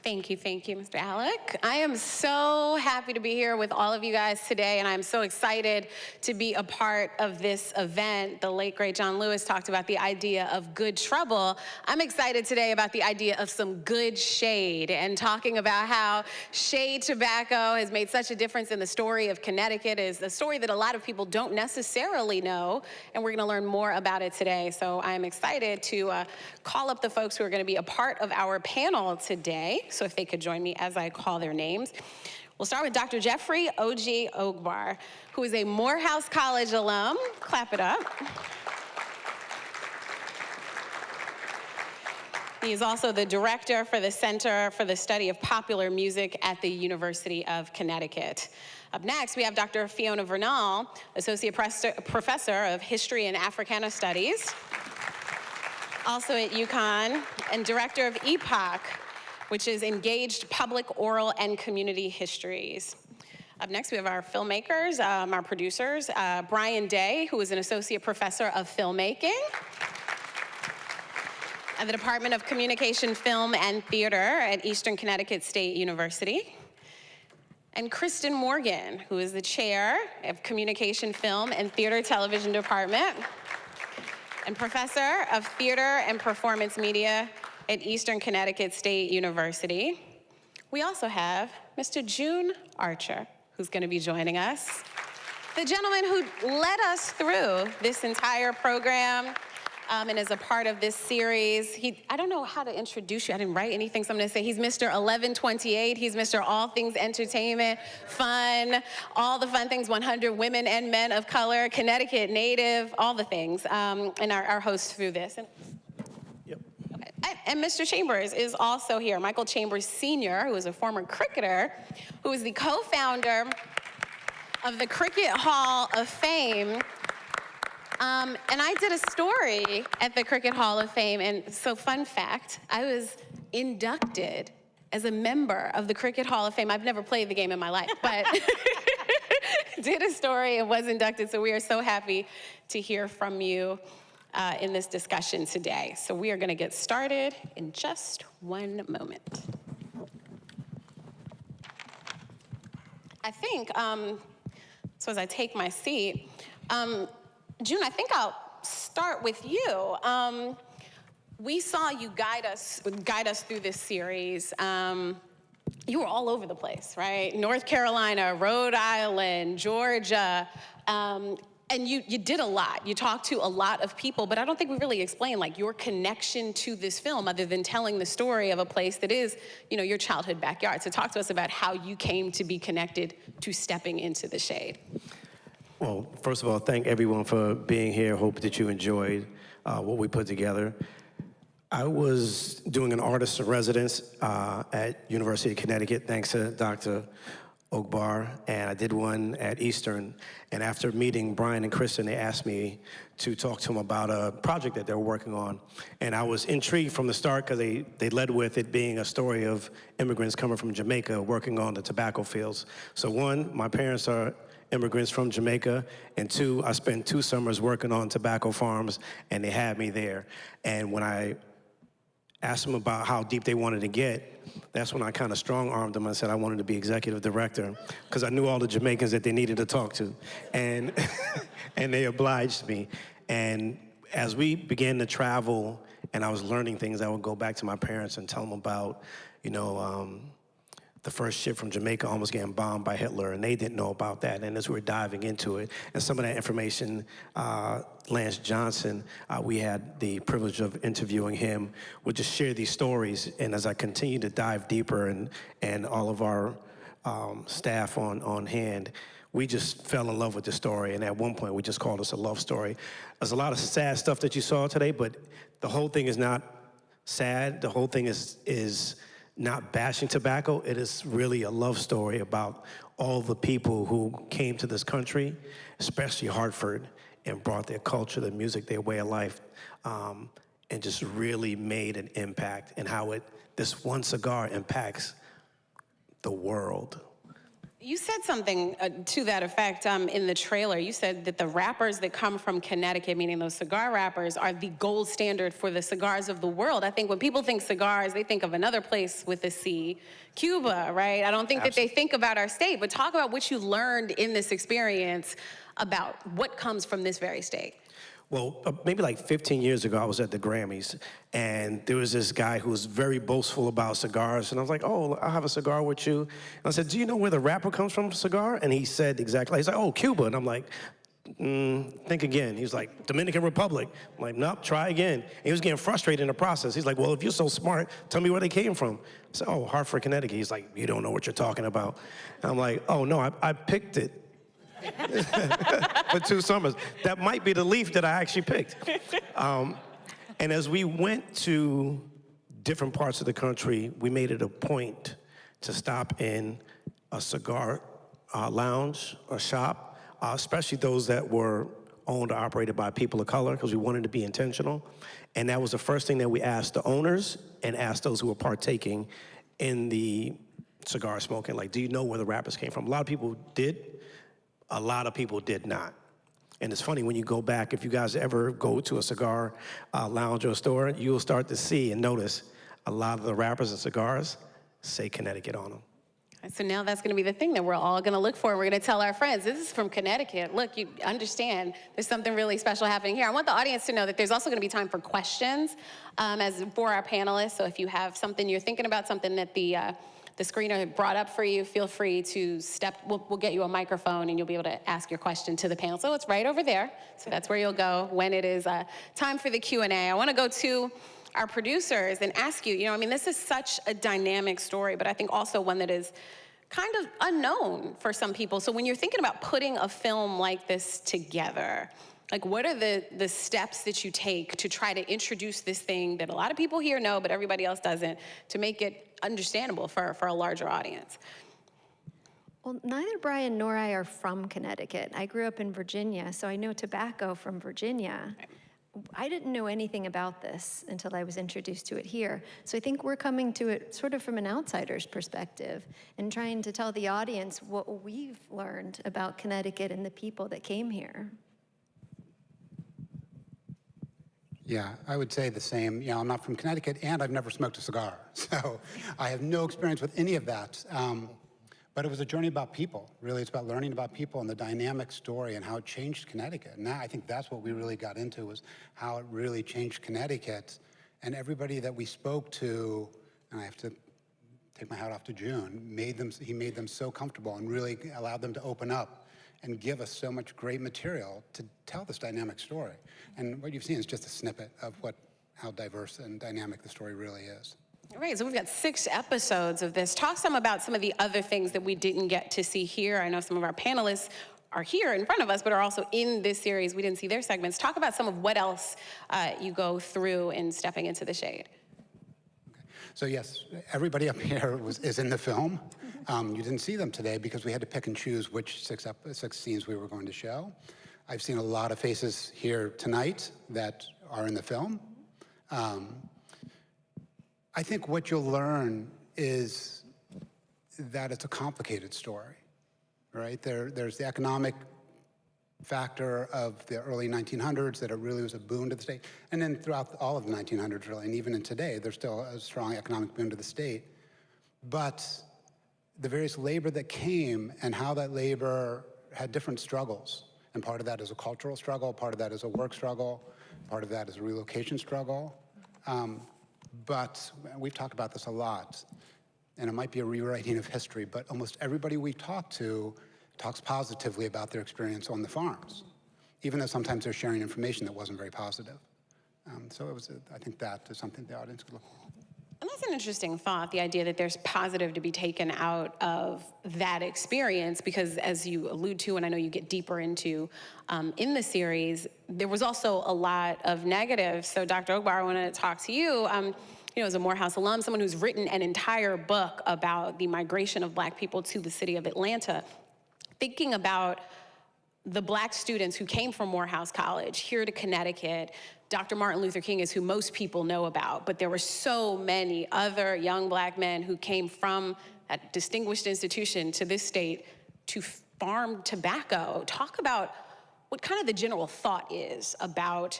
Thank you, Mr. Alec. I am so happy to be here with all of you guys today, and I'm so excited to be a part of this event. The late, great John Lewis talked about the idea of good trouble. I'm excited today about the idea of some good shade and talking about how shade tobacco has made such a difference in the story of Connecticut. Is a story that a lot of people don't necessarily know, and we're gonna learn more about it today. So I'm excited to call up the folks who are gonna be a part of our panel today. So if they could join me as I call their names. We'll start with Dr. Jeffrey O.G. Ogbar, who is a Morehouse College alum. Clap it up. He is also the director for the Center for the Study of Popular Music at the University of Connecticut. Up next, we have Dr. Fiona Vernal, Associate Professor of History and Africana Studies, also at UConn, and Director of EPOC, which is Engaged Public, Oral, and Community Histories. Up next, we have our filmmakers, our producers, Brian Day, who is an Associate Professor of Filmmaking at the Department of Communication, Film, and Theater at Eastern Connecticut State University. And Kristen Morgan, who is the Chair of Communication, Film, and Theater Television Department and Professor of Theater and Performance Media at Eastern Connecticut State University. We also have Mr. June Archer, who's going to be joining us. The gentleman who led us through this entire program and is a part of this series. I don't know how to introduce you. I didn't write anything, so I'm going to say he's Mr. 1128. He's Mr. All Things Entertainment, Fun, all the fun things, 100 Women and Men of Color, Connecticut Native, all the things, and our host through this. And Mr. Chambers is also here, Michael Chambers Sr., who is a former cricketer, who is the co-founder of the Cricket Hall of Fame. And I did a story at the Cricket Hall of Fame, and so fun fact, I was inducted as a member of the Cricket Hall of Fame. I've never played the game in my life, but did a story and was inducted, so we are so happy to hear from you in this discussion today. So we are going to get started in just one moment. I think, so as I take my seat, June, I think I'll start with you. We saw you guide us through this series. You were all over the place, right? North Carolina, Rhode Island, Georgia, and you did a lot. You talked to a lot of people, but I don't think we really explained like your connection to this film other than telling the story of a place that is, you know, your childhood backyard. So talk to us about how you came to be connected to stepping into the shade. Well, first of all, thank everyone for being here. Hope that you enjoyed what we put together. I was doing an artist in residence at University of Connecticut, thanks to Dr. Ogbar, and I did one at Eastern. And after meeting Brian and Kristen, they asked me to talk to them about a project that they were working on. And I was intrigued from the start because they led with it being a story of immigrants coming from Jamaica working on the tobacco fields. So one, my parents are immigrants from Jamaica, and two, I spent 2 summers working on tobacco farms, and they had me there. And when I asked them about how deep they wanted to get, that's when I kind of strong-armed them. I said I wanted to be executive director because I knew all the Jamaicans that they needed to talk to. And, and they obliged me. And as we began to travel and I was learning things, I would go back to my parents and tell them about, you know, the first ship from Jamaica almost getting bombed by Hitler, and they didn't know about that. And as we were diving into it, and some of that information, Lance Johnson, we had the privilege of interviewing him, would just share these stories. And as I continued to dive deeper and all of our staff on hand, we just fell in love with the story. And at one point, we just called us a love story. There's a lot of sad stuff that you saw today, but the whole thing is not sad. The whole thing is not bashing tobacco. It is really a love story about all the people who came to this country, especially Hartford, and brought their culture, their music, their way of life, and just really made an impact, and how this one cigar impacts the world. You said something to that effect in the trailer. You said that the wrappers that come from Connecticut, meaning those cigar wrappers, are the gold standard for the cigars of the world. I think when people think cigars, they think of another place with a C, Cuba, right? I don't think that they think about our state, but talk about what you learned in this experience about what comes from this very state. Well, maybe like 15 years ago, I was at the Grammys, and there was this guy who was very boastful about cigars, and I was like, oh, I'll have a cigar with you. And I said, do you know where the wrapper comes from, cigar? And he said exactly, he's like, oh, Cuba. And I'm like, think again. He was like, Dominican Republic. I'm like, nope, try again. And he was getting frustrated in the process. He's like, well, if you're so smart, tell me where they came from. I said, oh, Hartford, Connecticut. He's like, you don't know what you're talking about. And I'm like, oh, no, I picked it. For 2 summers. That might be the leaf that I actually picked. And as we went to different parts of the country, we made it a point to stop in a cigar lounge or shop, especially those that were owned or operated by people of color, because we wanted to be intentional. And that was the first thing that we asked the owners and asked those who were partaking in the cigar smoking, like, do you know where the wrappers came from? A lot of people did. A lot of people did not. And it's funny, when you go back, if you guys ever go to a cigar lounge or store, you'll start to see and notice a lot of the wrappers and cigars say Connecticut on them. So now that's gonna be the thing that we're all gonna look for. We're gonna tell our friends, this is from Connecticut. Look, you understand, there's something really special happening here. I want the audience to know that there's also gonna be time for questions as for our panelists. So if you have something you're thinking about, something that the screener brought up for you, feel free to we'll get you a microphone and you'll be able to ask your question to the panel. So it's right over there. So that's where you'll go when it is time for the Q&A. I wanna go to our producers and ask you, I mean, this is such a dynamic story, but I think also one that is kind of unknown for some people. So when you're thinking about putting a film like this together, like, what are the steps that you take to try to introduce this thing that a lot of people here know, but everybody else doesn't, to make it understandable for a larger audience? Well, neither Brian nor I are from Connecticut. I grew up in Virginia, so I know tobacco from Virginia. I didn't know anything about this until I was introduced to it here. So I think we're coming to it sort of from an outsider's perspective and trying to tell the audience what we've learned about Connecticut and the people that came here. Yeah, I would say the same. I'm not from Connecticut, and I've never smoked a cigar, so I have no experience with any of that. But it was a journey about people. Really, it's about learning about people and the dynamic story and how it changed Connecticut. And I think that's what we really got into, was how it really changed Connecticut. And everybody that we spoke to, and I have to take my hat off to June, he made them so comfortable and really allowed them to open up and give us so much great material to tell this dynamic story. And what you've seen is just a snippet of how diverse and dynamic the story really is. All right, so we've got 6 episodes of this. Talk some about some of the other things that we didn't get to see here. I know some of our panelists are here in front of us, but are also in this series. We didn't see their segments. Talk about some of what else you go through in Stepping into the Shade. Okay. So yes, everybody up here is in the film. You didn't see them today because we had to pick and choose which 6 scenes we were going to show. I've seen a lot of faces here tonight that are in the film. I think what you'll learn is that it's a complicated story, right? There's the economic factor of the early 1900s, that it really was a boon to the state. And then throughout all of the 1900s, really, and even in today, there's still a strong economic boon to the state. But the various labor that came and how that labor had different struggles. And part of that is a cultural struggle, part of that is a work struggle, part of that is a relocation struggle. But we've talked about this a lot, and it might be a rewriting of history, but almost everybody we talk to talks positively about their experience on the farms, even though sometimes they're sharing information that wasn't very positive. So it was, I think that is something the audience could look for. And that's an interesting thought, the idea that there's positive to be taken out of that experience, because as you allude to, and I know you get deeper into in the series, there was also a lot of negative. So Dr. Ogbar, I want to talk to you. As a Morehouse alum, someone who's written an entire book about the migration of Black people to the city of Atlanta, thinking about the Black students who came from Morehouse College here to Connecticut. Dr. Martin Luther King is who most people know about, but there were so many other young Black men who came from that distinguished institution to this state to farm tobacco. Talk about what kind of the general thought is about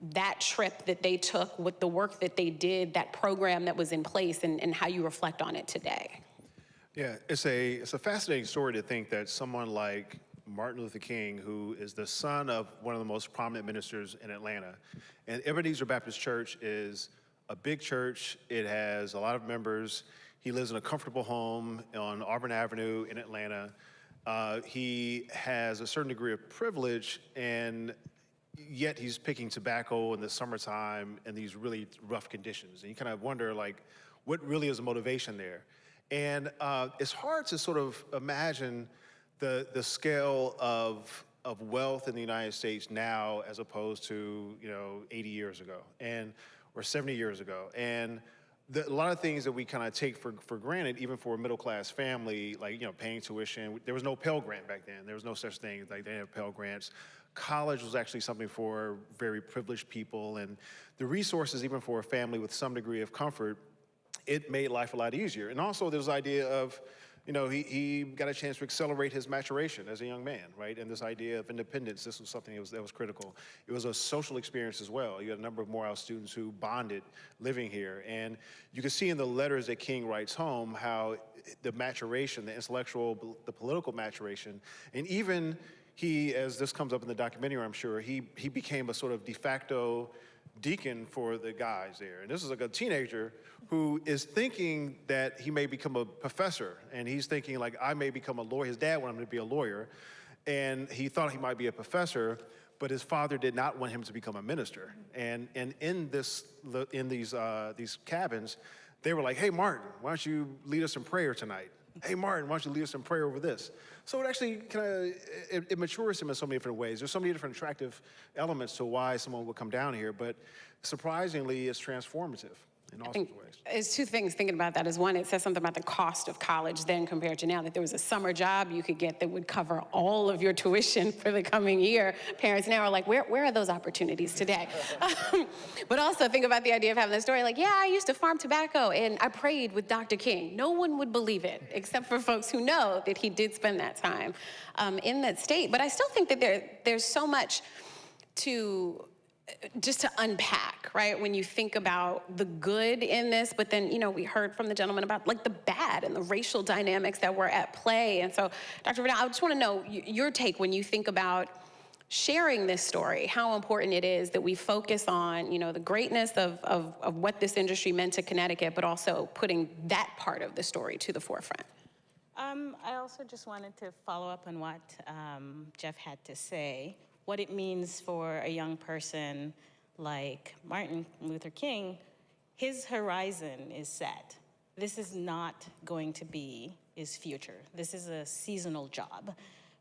that trip that they took, with the work that they did, that program that was in place, and how you reflect on it today. Yeah, it's a fascinating story to think that someone like Martin Luther King, who is the son of one of the most prominent ministers in Atlanta, and Ebenezer Baptist Church is a big church. It has a lot of members. He lives in a comfortable home on Auburn Avenue in Atlanta. He has a certain degree of privilege, and yet he's picking tobacco in the summertime in these really rough conditions. And you kind of wonder, like, what really is the motivation there? And it's hard to sort of imagine the scale of wealth in the United States now as opposed to 80 years ago or 70 years ago. And a lot of things that we kind of take for granted, even for a middle class family, like paying tuition. There was no Pell Grant back then. There was no such thing. Like, they didn't have Pell Grants. College was actually something for very privileged people, and the resources, even for a family with some degree of comfort, it made life a lot easier. And also there's the idea of, he got a chance to accelerate his maturation as a young man, right? And this idea of independence, this was something that was critical. It was a social experience as well. You had a number of Morehouse students who bonded living here. And you can see in the letters that King writes home how the maturation, the intellectual, the political maturation, and even he, as this comes up in the documentary, I'm sure, he became a sort of de facto deacon for the guys there. And this is like a teenager who is thinking that he may become a professor, and he's thinking, like, I may become a lawyer. His dad wanted him to be a lawyer, and he thought he might be a professor, but his father did not want him to become a minister. And in these cabins, they were like, hey, Martin, why don't you lead us in prayer tonight? Hey, Martin, why don't you lead us in prayer over this? So it actually it matures him in so many different ways. There's so many different attractive elements to why someone would come down here, but surprisingly, it's transformative in all sorts of ways. There's 2 things thinking about that. Is one, it says something about the cost of college then compared to now, that there was a summer job you could get that would cover all of your tuition for the coming year. Parents now are like, where are those opportunities today? But also think about the idea of having the story like, yeah, I used to farm tobacco and I prayed with Dr. King. No one would believe it, except for folks who know that he did spend that time in that state. But I still think that there's so much to just to unpack, right? When you think about the good in this, but then, we heard from the gentleman about like the bad and the racial dynamics that were at play. And so, Dr. Vidal, I just want to know your take when you think about sharing this story, how important it is that we focus on, the greatness of what this industry meant to Connecticut, but also putting that part of the story to the forefront. I also just wanted to follow up on what Jeff had to say, what it means for a young person like Martin Luther King. His horizon is set. This is not going to be his future. This is a seasonal job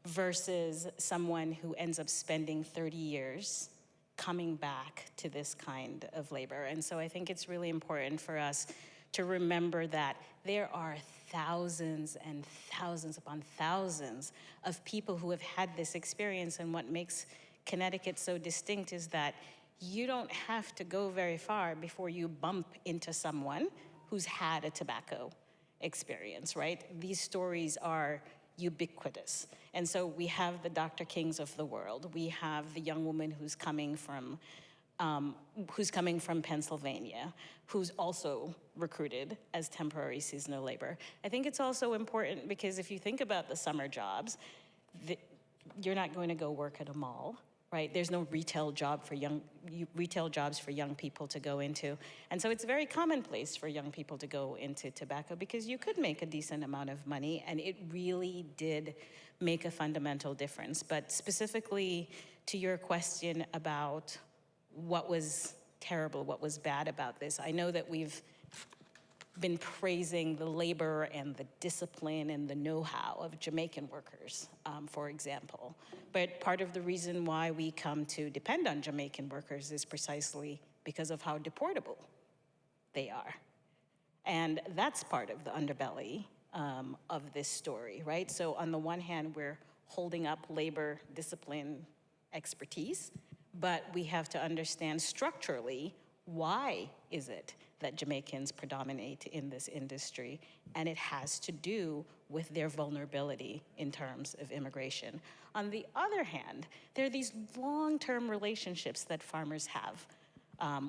versus someone who ends up spending 30 years coming back to this kind of labor. And so I think it's really important for us to remember that there are thousands and thousands upon thousands of people who have had this experience. And what makes Connecticut so distinct is that you don't have to go very far before you bump into someone who's had a tobacco experience, right? These stories are ubiquitous. And so we have the Dr. Kings of the world. We have the young woman who's coming from Pennsylvania, who's also recruited as temporary seasonal labor. I think it's also important because if you think about the summer jobs, you're not going to go work at a mall, right? There's no retail jobs for young people to go into. And so it's very commonplace for young people to go into tobacco because you could make a decent amount of money, and it really did make a fundamental difference. But specifically to your question about what was terrible, what was bad about this, I know that we've been praising the labor and the discipline and the know-how of Jamaican workers, for example. But part of the reason why we come to depend on Jamaican workers is precisely because of how deportable they are. And that's part of the underbelly of this story, right? So on the one hand, we're holding up labor discipline expertise, but we have to understand structurally, why is it that Jamaicans predominate in this industry? And it has to do with their vulnerability in terms of immigration. On the other hand, there are these long-term relationships that farmers have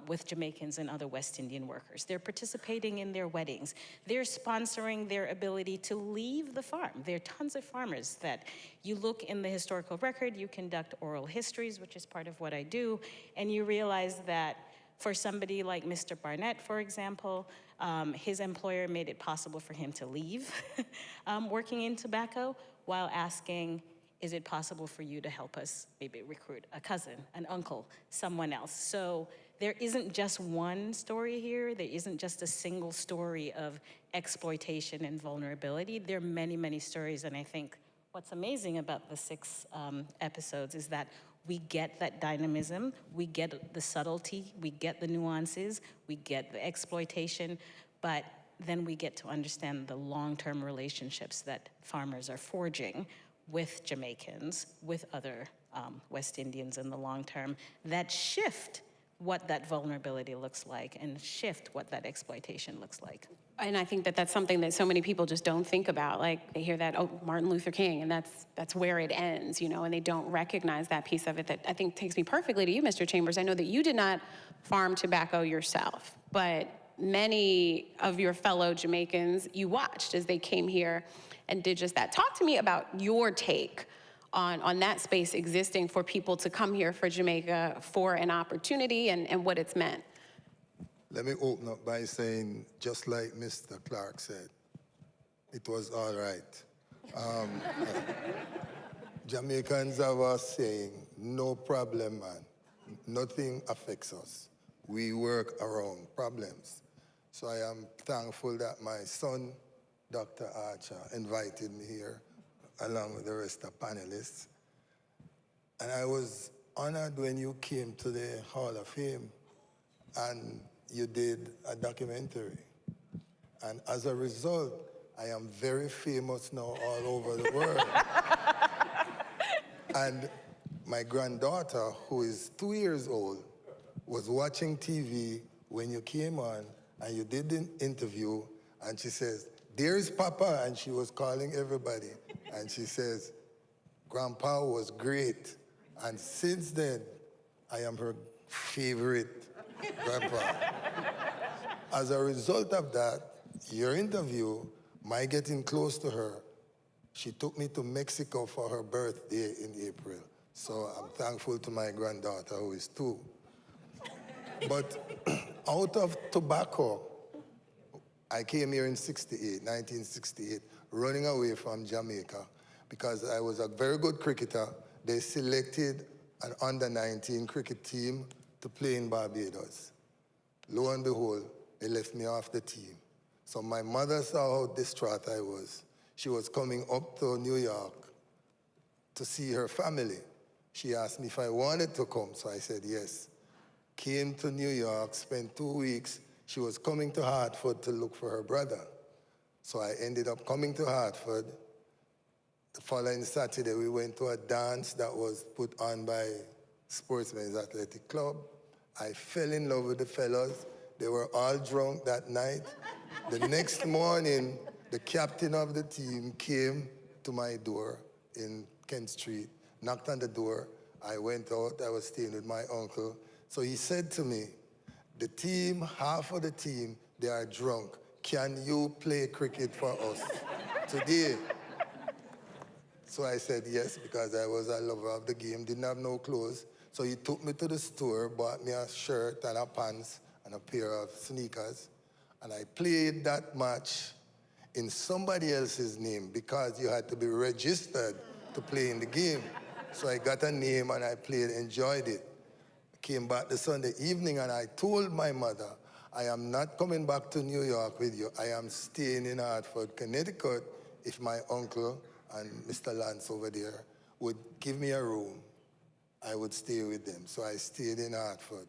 with Jamaicans and other West Indian workers. They're participating in their weddings. They're sponsoring their ability to leave the farm. There are tons of farmers that you look in the historical record, you conduct oral histories, which is part of what I do, and you realize that for somebody like Mr. Barnett, for example, his employer made it possible for him to leave working in tobacco while asking, is it possible for you to help us maybe recruit a cousin, an uncle, someone else? So there isn't just one story here. There isn't just a single story of exploitation and vulnerability. There are many, many stories, and I think what's amazing about the 6 episodes is that we get that dynamism, we get the subtlety, we get the nuances, we get the exploitation, but then we get to understand the long-term relationships that farmers are forging with Jamaicans, with other West Indians in the long term, that shift what that vulnerability looks like and shift what that exploitation looks like. And I think that that's something that so many people just don't think about. Like, they hear that, oh, Martin Luther King, and that's where it ends, and they don't recognize that piece of it that I think takes me perfectly to you, Mr. Chambers. I know that you did not farm tobacco yourself, but many of your fellow Jamaicans you watched as they came here and did just that. Talk to me about your take on that space existing for people to come here for Jamaica for an opportunity and what it's meant. Let me open up by saying, just like Mr. Clark said, it was all right. Jamaicans have a saying, no problem, man. Nothing affects us. We work around problems. So I am thankful that my son, Dr. Archer, invited me here, along with the rest of panelists. And I was honored when you came to the Hall of Fame and you did a documentary. And as a result, I am very famous now all over the world. And my granddaughter, who is 2 years old, was watching TV when you came on and you did the interview, and she says, "There's Papa," and she was calling everybody. And she says, "Grandpa was great." And since then, I am her favorite grandpa. As a result of that, your interview, my getting close to her, she took me to Mexico for her birthday in April. So I'm thankful to my granddaughter, who is 2. But out of tobacco, I came here in 1968, running away from Jamaica because I was a very good cricketer. They selected an under-19 cricket team to play in Barbados. Lo and behold, they left me off the team. So my mother saw how distraught I was. She was coming up to New York to see her family. She asked me if I wanted to come, so I said yes. Came to New York, spent 2 weeks. She was coming to Hartford to look for her brother. So I ended up coming to Hartford. The following Saturday, we went to a dance that was put on by Sportsmen's Athletic Club. I fell in love with the fellas. They were all drunk that night. The next morning, the captain of the team came to my door in Kent Street, knocked on the door. I went out. I was staying with my uncle. So he said to me, the team, half of the team, they are drunk. Can you play cricket for us today? So I said yes, because I was a lover of the game, didn't have no clothes. So he took me to the store, bought me a shirt and a pants and a pair of sneakers. And I played that match in somebody else's name because you had to be registered to play in the game. So I got a name and I played, enjoyed it. Came back the Sunday evening and I told my mother, I am not coming back to New York with you. I am staying in Hartford, Connecticut, if my uncle and Mr. Lance over there would give me a room. I would stay with them. So I stayed in Hartford.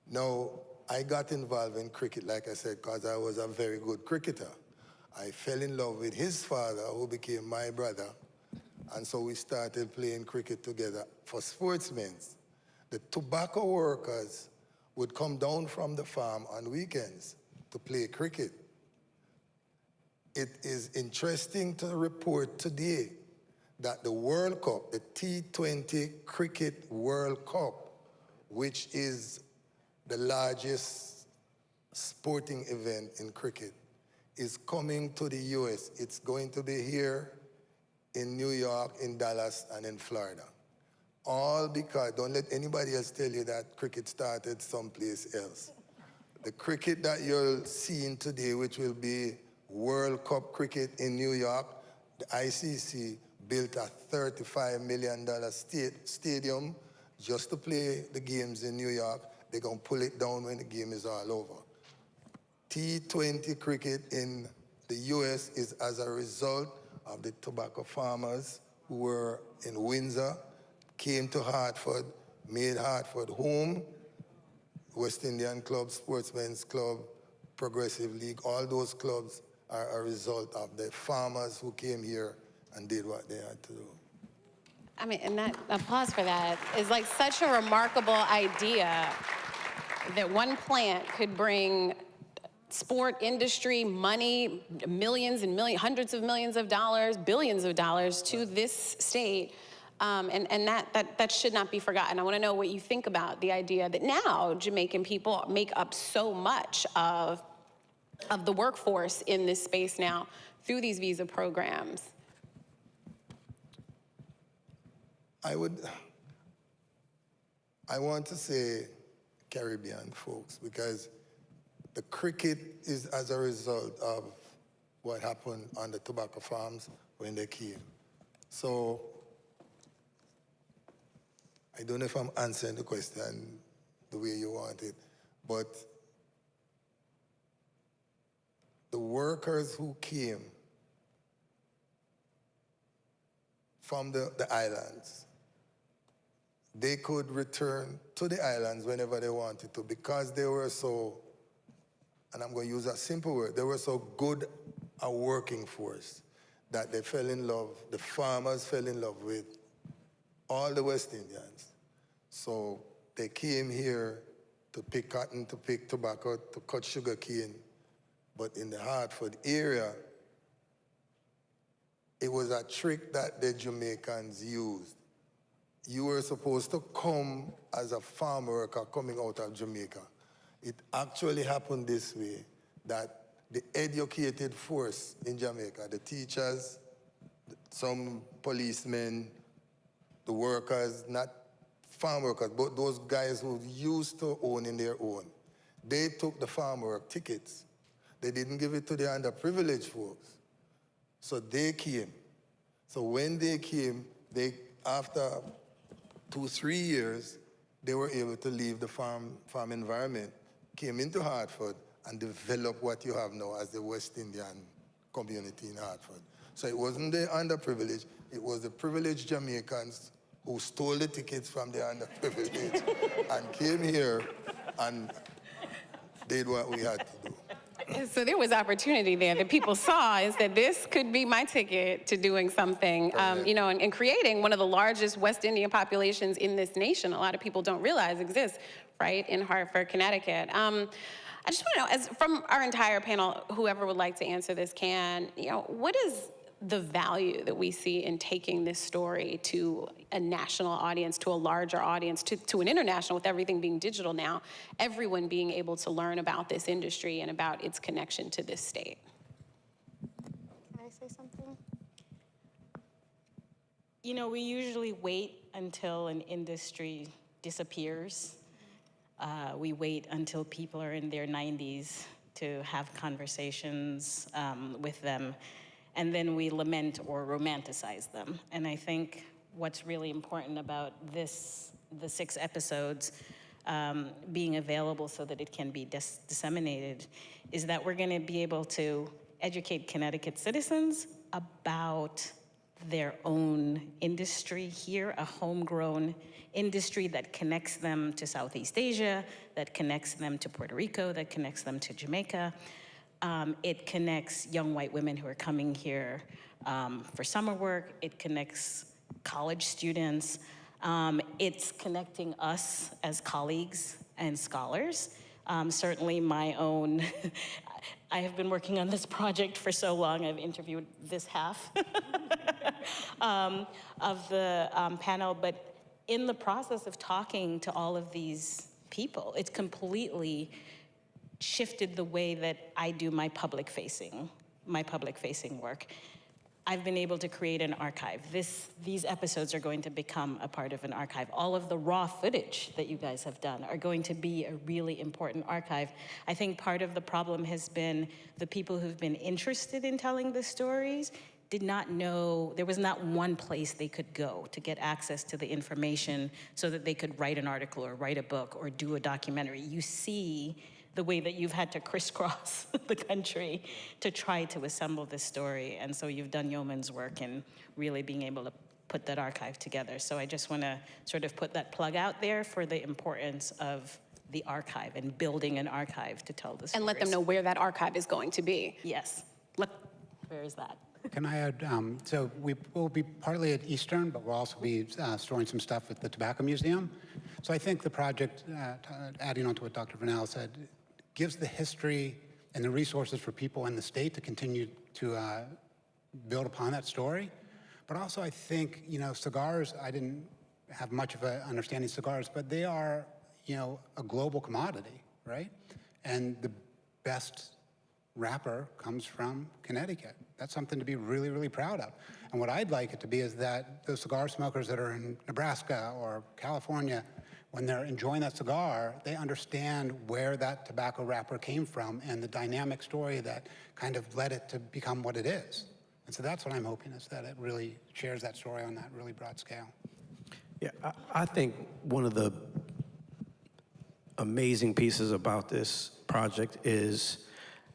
Now, I got involved in cricket, like I said, because I was a very good cricketer. I fell in love with his father, who became my brother. And so we started playing cricket together for sportsmen. The tobacco workers would come down from the farm on weekends to play cricket. It is interesting to report today that the World Cup, the T20 Cricket World Cup, which is the largest sporting event in cricket, is coming to the US. It's going to be here in New York, in Dallas, and in Florida. All because, don't let anybody else tell you that cricket started someplace else. The cricket that you're seeing today, which will be World Cup cricket in New York, the ICC built a $35 million stadium just to play the games in New York. They're going to pull it down when the game is all over. T20 cricket in the US is as a result of the tobacco farmers who were in Windsor, came to Hartford, made Hartford home, West Indian Club, Sportsmen's Club, Progressive League, all those clubs are a result of the farmers who came here and did what they had to do. I mean, and that applause for that is like such a remarkable idea that one plant could bring sport industry, money, millions and millions, hundreds of millions of dollars, billions of dollars to this state. And that should not be forgotten. I want to know what you think about the idea that now Jamaican people make up so much of the workforce in this space now through these visa programs. I want to say Caribbean folks, because the cricket is as a result of what happened on the tobacco farms when they came. So I don't know if I'm answering the question the way you want it, but the workers who came from the islands, they could return to the islands whenever they wanted to because they were so, and I'm going to use a simple word, they were so good a working force that they fell in love, the farmers fell in love with all the West Indians. So they came here to pick cotton, to pick tobacco, to cut sugar cane. But in the Hartford area, it was a trick that the Jamaicans used. you were supposed to come as a farm worker coming out of Jamaica. It actually happened this way, that the educated force in Jamaica, the teachers, some policemen, the workers, not farm workers, but those guys who used to own in their own, they took the farm work tickets. They didn't give it to the underprivileged folks. So they came. So when they came, after 2-3 years, they were able to leave the farm environment, came into Hartford, and develop what you have now as the West Indian community in Hartford. So it wasn't the underprivileged, it was the privileged Jamaicans who stole the tickets from the underprivileged and came here and did what we had to do. So there was opportunity there that people saw, is that this could be my ticket to doing something, you know, and creating one of the largest West Indian populations in this nation. A lot of people don't realize exists, right, in Hartford, Connecticut. I just want to know, as from our entire panel, whoever would like to answer this can, you know, what is the value that we see in taking this story to a national audience, to a larger audience, to an international, with everything being digital now, everyone being able to learn about this industry and about its connection to this state? Can I say something? You know, we usually wait until an industry disappears. We wait until people are in their 90s to have conversations with them. And then we lament or romanticize them. And I think what's really important about the 6 episodes being available so that it can be disseminated is that we're gonna be able to educate Connecticut citizens about their own industry here, a homegrown industry that connects them to Southeast Asia, that connects them to Puerto Rico, that connects them to Jamaica. It connects young white women who are coming here for summer work. It connects college students. It's connecting us as colleagues and scholars. Certainly my own, I have been working on this project for so long, I've interviewed this half of the panel, but in the process of talking to all of these people, it's completely shifted the way that I do my public-facing work. I've been able to create an archive. These episodes are going to become a part of an archive. All of the raw footage that you guys have done are going to be a really important archive. I think part of the problem has been the people who've been interested in telling the stories did not know, there was not one place they could go to get access to the information so that they could write an article or write a book or do a documentary. You see the way that you've had to crisscross the country to try to assemble this story. And so you've done yeoman's work in really being able to put that archive together. So I just wanna sort of put that plug out there for the importance of the archive and building an archive to tell the stories. And let them know where that archive is going to be. Yes, where is that? Can I add, so we will be partly at Eastern, but we'll also be storing some stuff at the Tobacco Museum. So I think the project, adding on to what Dr. Vernal said, gives the history and the resources for people in the state to continue to build upon that story. But also I think, you know, cigars, I didn't have much of an understanding of cigars, but they are, you know, a global commodity, right? And the best wrapper comes from Connecticut. That's something to be really, really proud of. And what I'd like it to be is that those cigar smokers that are in Nebraska or California, when they're enjoying that cigar, they understand where that tobacco wrapper came from and the dynamic story that kind of led it to become what it is. And so that's what I'm hoping, is that it really shares that story on that really broad scale. Yeah, I think one of the amazing pieces about this project is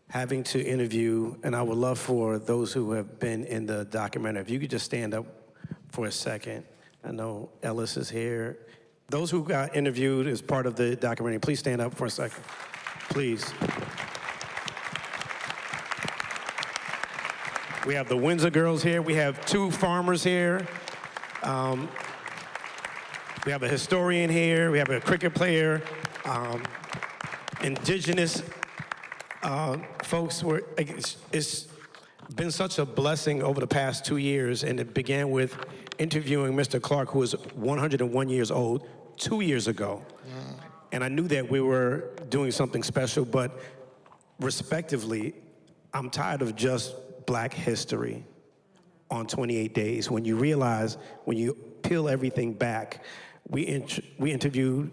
having to interview, and I would love for those who have been in the documentary, if you could just stand up for a second. I know Ellis is here. Those who got interviewed as part of the documentary, please stand up for a second, please. We have the Windsor girls here. We have 2 farmers here. We have a historian here. We have a cricket player. Indigenous folks were, been such a blessing over the past 2 years, and it began with interviewing Mr. Clark, who was 101 years old 2 years ago. And I knew that we were doing something special, but respectively, I'm tired of just Black history on 28 days. When you realize, when you peel everything back, we interviewed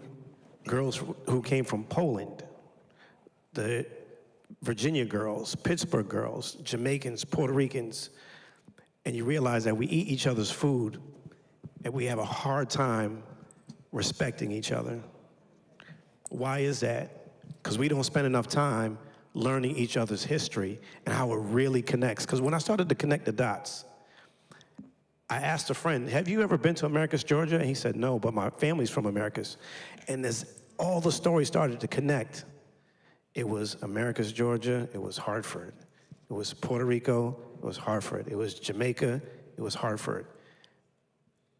girls who came from Poland, the Virginia girls, Pittsburgh girls, Jamaicans, Puerto Ricans, and you realize that we eat each other's food and we have a hard time respecting each other. Why is that? Because we don't spend enough time learning each other's history and how it really connects. Because when I started to connect the dots, I asked a friend, have you ever been to Americus, Georgia? And he said, no, but my family's from Americus. And as all the stories started to connect, it was Americus, Georgia, it was Hartford. It was Puerto Rico, it was Hartford. It was Jamaica, it was Hartford.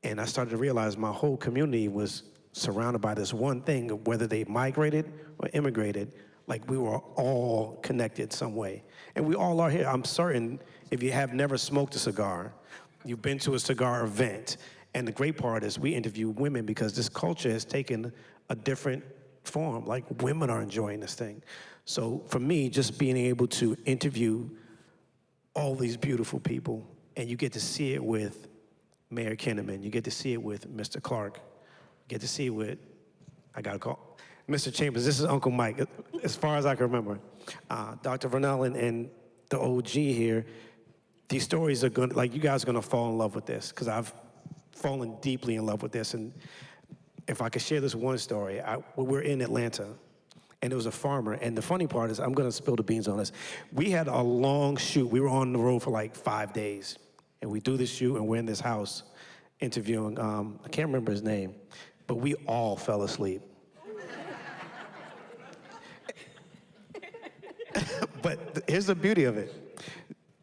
And I started to realize my whole community was surrounded by this one thing, whether they migrated or immigrated, like we were all connected some way. And we all are here. I'm certain if you have never smoked a cigar, you've been to a cigar event. And the great part is we interview women because this culture has taken a different form. Like women are enjoying this thing. So for me, just being able to interview all these beautiful people, and you get to see it with Mayor Kinnaman, you get to see it with Mr. Clark, you get to see it with, I gotta call, Mr. Chambers, this is Uncle Mike, as far as I can remember. Dr. Vernell and the OG here, these stories are gonna, like you guys are gonna fall in love with this, because I've fallen deeply in love with this. And if I could share this one story, we're in Atlanta, and there was a farmer, and the funny part is, I'm gonna spill the beans on this. We had a long shoot. We were on the road for like 5 days, and we do this shoot, and we're in this house interviewing, I can't remember his name, but we all fell asleep. But here's the beauty of it.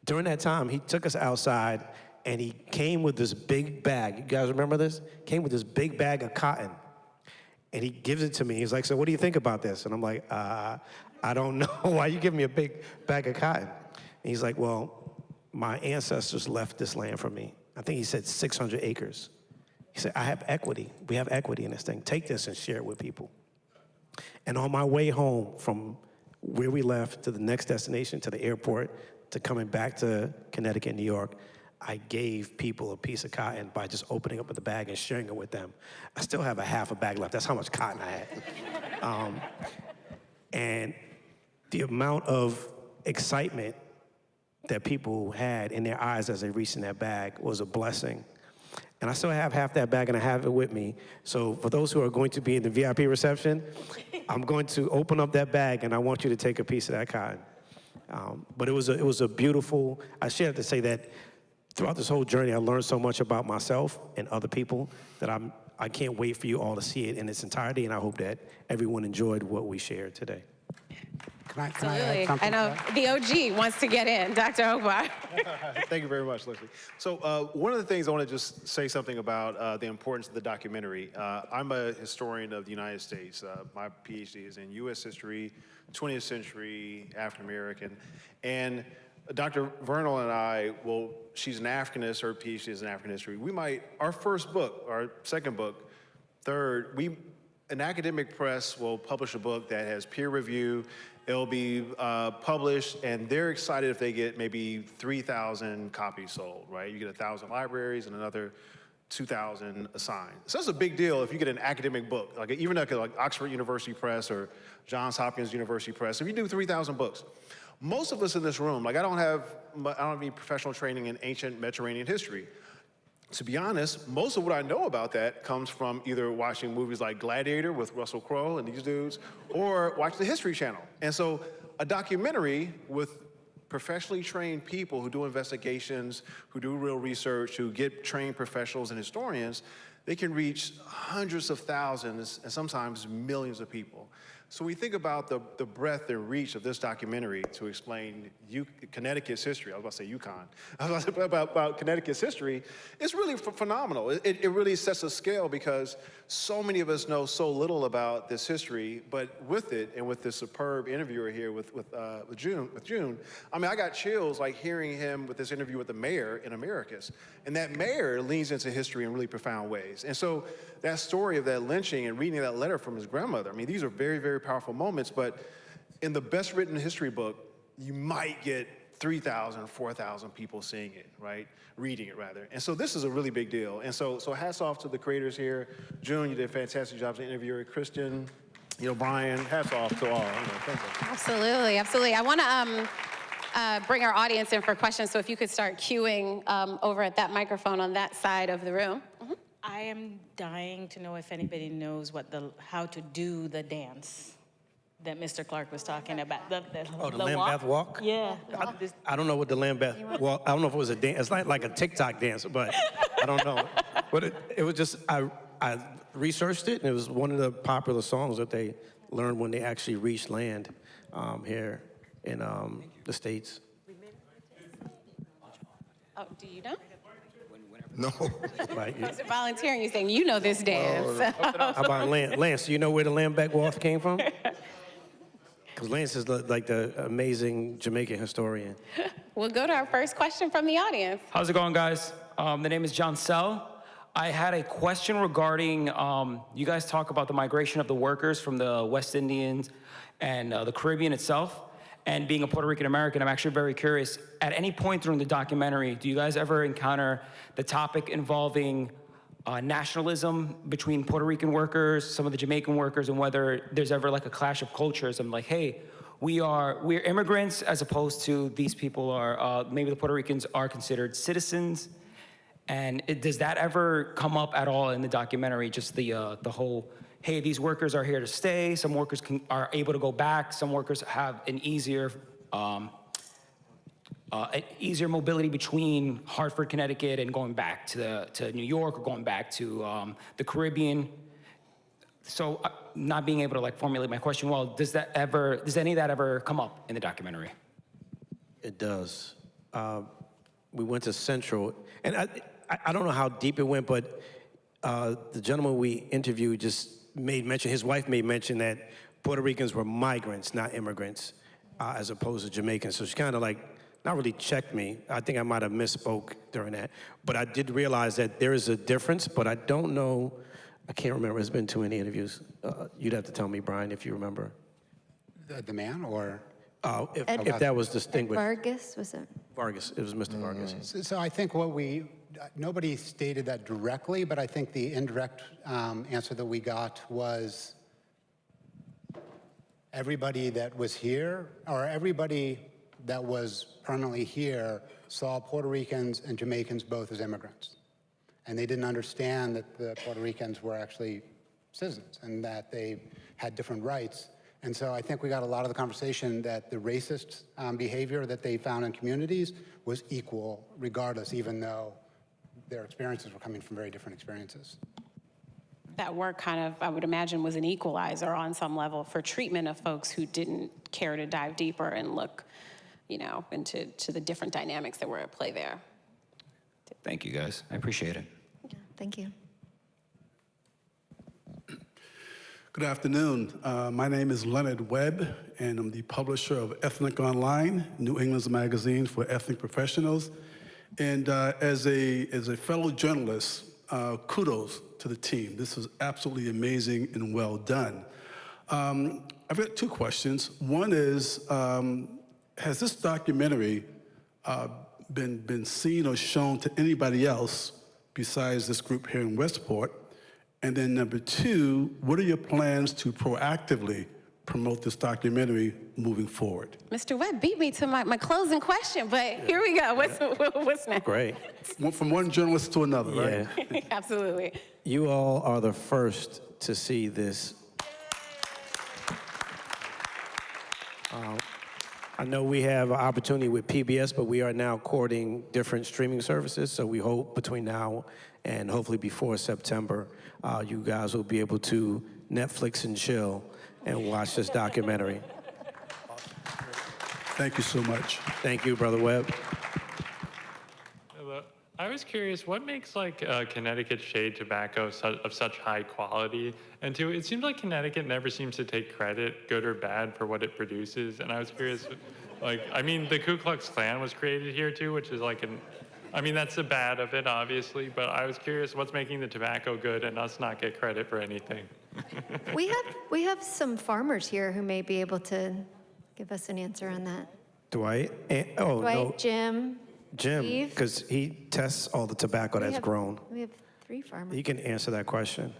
During that time, he took us outside, and he came with this big bag. You guys remember this? Came with this big bag of cotton. And he gives it to me. He's like, so what do you think about this? And I'm like, I don't know. Why you give me a big bag of cotton? And he's like, well, my ancestors left this land for me. I think he said 600 acres. He said, I have equity. We have equity in this thing. Take this and share it with people. And on my way home from where we left to the next destination, to the airport, to coming back to Connecticut, New York, I gave people a piece of cotton by just opening up the bag and sharing it with them. I still have a half a bag left. That's how much cotton I had. And the amount of excitement that people had in their eyes as they reached in that bag was a blessing. And I still have half that bag, and I have it with me. So for those who are going to be in the VIP reception, I'm going to open up that bag, and I want you to take a piece of that cotton. But it was a beautiful, I should have to say that throughout this whole journey, I learned so much about myself and other people that I can't wait for you all to see it in its entirety, and I hope that everyone enjoyed what we shared today. Can I Absolutely. add something I know to that? the OG wants to get in, Dr. Ogba. Thank you very much, Leslie. So one of the things I want to just say something about the importance of the documentary. I'm a historian of the United States. My PhD is in U.S. history, 20th century, African American, and Dr. Vernell and I, well, she's an Africanist, her PhD is in African history. Our first book, our second book, third, an academic press will publish a book that has peer review. It'll be published, and they're excited if they get maybe 3,000 copies sold, right? You get 1,000 libraries and another 2,000 assigned. So that's a big deal if you get an academic book, like even like Oxford University Press or Johns Hopkins University Press. If you do 3,000 books, most of us in this room, like I don't have any professional training in ancient Mediterranean history. To be honest, most of what I know about that comes from either watching movies like Gladiator with Russell Crowe and these dudes, or watching the History Channel. And so a documentary with professionally trained people who do investigations, who do real research, who get trained professionals and historians, they can reach hundreds of thousands and sometimes millions of people. So we think about the breadth and reach of this documentary to explain Connecticut's history. I was about to say UConn. I was about Connecticut's history. It's really phenomenal. It really sets a scale because so many of us know so little about this history, but with it and with this superb interviewer here with June, I mean, I got chills like hearing him with this interview with the mayor in Americus. And that mayor leans into history in really profound ways. And so that story of that lynching and reading that letter from his grandmother, I mean, these are very, very powerful moments, but in the best written history book, you might get 3,000, 4,000 people seeing it, right? Reading it, rather. And so this is a really big deal. And so hats off to the creators here. June, you did a fantastic job as an interviewer. Kristen, Brian, hats off to all. Thank you. Absolutely, absolutely. I want to bring our audience in for questions, so if you could start queuing over at that microphone on that side of the room. Mm-hmm. I am dying to know if anybody knows how to do the dance that Mr. Clark was talking about. The Lambeth walk? Yeah. I don't know what the Lambeth walk, I don't know if it was a dance. It's like a TikTok dance, but I don't know. But it was just, I researched it, and it was one of the popular songs that they learned when they actually reached land here in the States. Oh, do you know? No. Right. Mr. Volunteering, you're saying you know this dance. How about Lance? Do you know where the Lambeck Walk came from? Because Lance is like the amazing Jamaican historian. We'll go to our first question from the audience. How's it going, guys? The name is John Sell. I had a question regarding, you guys talk about the migration of the workers from the West Indians and the Caribbean itself. And being a Puerto Rican American, I'm actually very curious, at any point during the documentary, do you guys ever encounter the topic involving nationalism between Puerto Rican workers, some of the Jamaican workers, and whether there's ever like a clash of cultures? I'm like, hey, we're immigrants as opposed to these people are, maybe the Puerto Ricans are considered citizens. And does that ever come up at all in the documentary, just the whole, hey, these workers are here to stay, some workers are able to go back, some workers have an easier mobility between Hartford, Connecticut, and going back to New York or going back to the Caribbean. So not being able to like formulate my question well, does any of that ever come up in the documentary? It does. We went to Central, and I don't know how deep it went, but the gentleman we interviewed just made mention, his wife made mention that Puerto Ricans were migrants, not immigrants, as opposed to Jamaicans. So she kind of like, not really checked me. I think I might have misspoke during that. But I did realize that there is a difference, but I don't know, I can't remember, it's been too many interviews. You'd have to tell me, Brian, if you remember. The man, or? If that was distinguished. Vargas, was it? Vargas, it was Mr. Vargas. So I think nobody stated that directly, but I think the indirect answer that we got was everybody that was here, or everybody that was permanently here, saw Puerto Ricans and Jamaicans both as immigrants. And they didn't understand that the Puerto Ricans were actually citizens and that they had different rights. And so I think we got a lot of the conversation that the racist behavior that they found in communities was equal regardless, even though their experiences were coming from very different experiences. That work kind of, I would imagine, was an equalizer on some level for treatment of folks who didn't care to dive deeper and look, into the different dynamics that were at play there. Thank you, guys. I appreciate it. Yeah, thank you. Good afternoon. My name is Leonard Webb, and I'm the publisher of Ethnic Online, New England's magazine for ethnic professionals. And as a fellow journalist, kudos to the team. This was absolutely amazing and well done. I've got two questions. One is, has this documentary been seen or shown to anybody else besides this group here in Westport? And then number two, what are your plans to proactively promote this documentary moving forward? Mr. Webb beat me to my closing question, but here we go. What's next? Great. From one journalist to another, right? Yeah. Absolutely. You all are the first to see this. I know we have an opportunity with PBS, but we are now courting different streaming services, so we hope between now and hopefully before September, you guys will be able to Netflix and chill and watch this documentary. Thank you so much. Thank you, Brother Webb. Hello. I was curious, what makes like Connecticut shade tobacco of such high quality? And two, it seems like Connecticut never seems to take credit, good or bad, for what it produces. And I was curious, like, I mean, the Ku Klux Klan was created here too, which is like I mean, that's the bad of it, obviously, but I was curious what's making the tobacco good and us not get credit for anything. We have some farmers here who may be able to give us an answer on that. Dwight? Dwight, No, Jim, Jim, Steve? because he tests all the tobacco that's grown. We have 3 farmers. You can answer that question.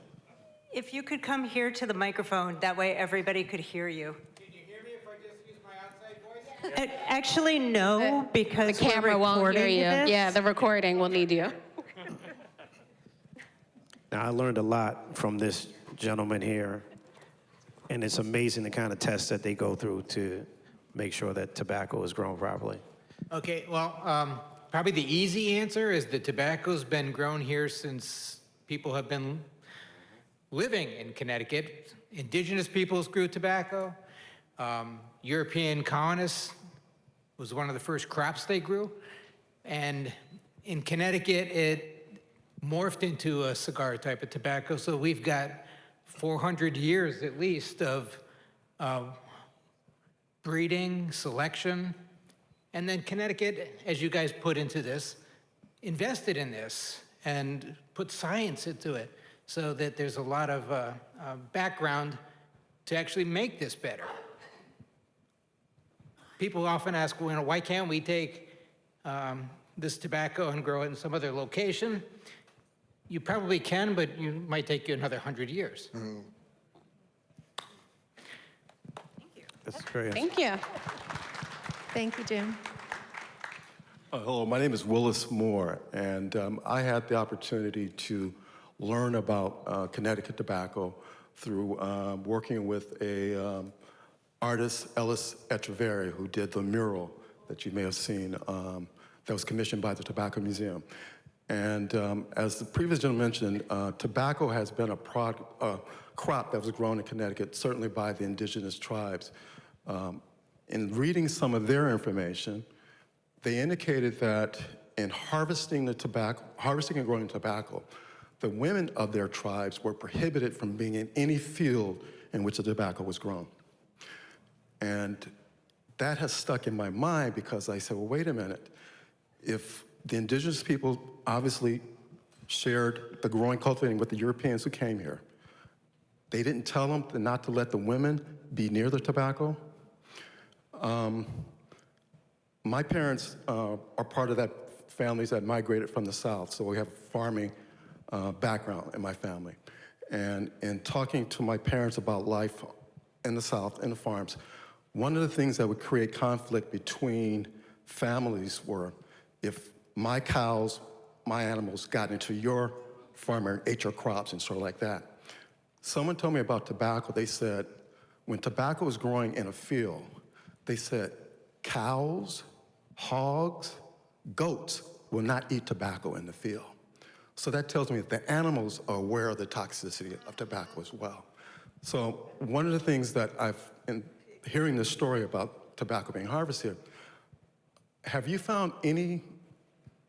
If you could come here to the microphone, that way everybody could hear you. Actually, no, because The camera we're won't hear recording you. this. Yeah, the recording will need you. Now, I learned a lot from this gentleman here, and it's amazing the kind of tests that they go through to make sure that tobacco is grown properly. Okay, well, probably the easy answer is that tobacco's been grown here since people have been living in Connecticut. Indigenous peoples grew tobacco. European colonists was one of the first crops they grew. And in Connecticut, it morphed into a cigar type of tobacco. So we've got 400 years at least of breeding, selection. And then Connecticut, as you guys put into this, invested in this and put science into it so that there's a lot of background to actually make this better. People often ask, well, why can't we take this tobacco and grow it in some other location? You probably can, but it might take you another 100 years. That's great. Thank you. Thank you, Jim. Hello, my name is Willis Moore, and I had the opportunity to learn about Connecticut tobacco through working with a artist, Ellis Echeverry, who did the mural that you may have seen that was commissioned by the Tobacco Museum. And as the previous gentleman mentioned, tobacco has been a crop that was grown in Connecticut, certainly by the indigenous tribes. In reading some of their information, they indicated that in harvesting and growing tobacco, the women of their tribes were prohibited from being in any field in which the tobacco was grown. And that has stuck in my mind because I said, well, wait a minute. If the indigenous people obviously shared the growing, cultivating with the Europeans who came here, they didn't tell them not to let the women be near the tobacco. My parents are part of that families that migrated from the South, so we have farming background in my family. And in talking to my parents about life in the South, in the farms, one of the things that would create conflict between families were if my cows, my animals got into your farm and ate your crops and sort of like that. Someone told me about tobacco. They said when tobacco is growing in a field, they said cows, hogs, goats will not eat tobacco in the field. So that tells me that the animals are aware of the toxicity of tobacco as well. So one of the things that in hearing this story about tobacco being harvested, have you found any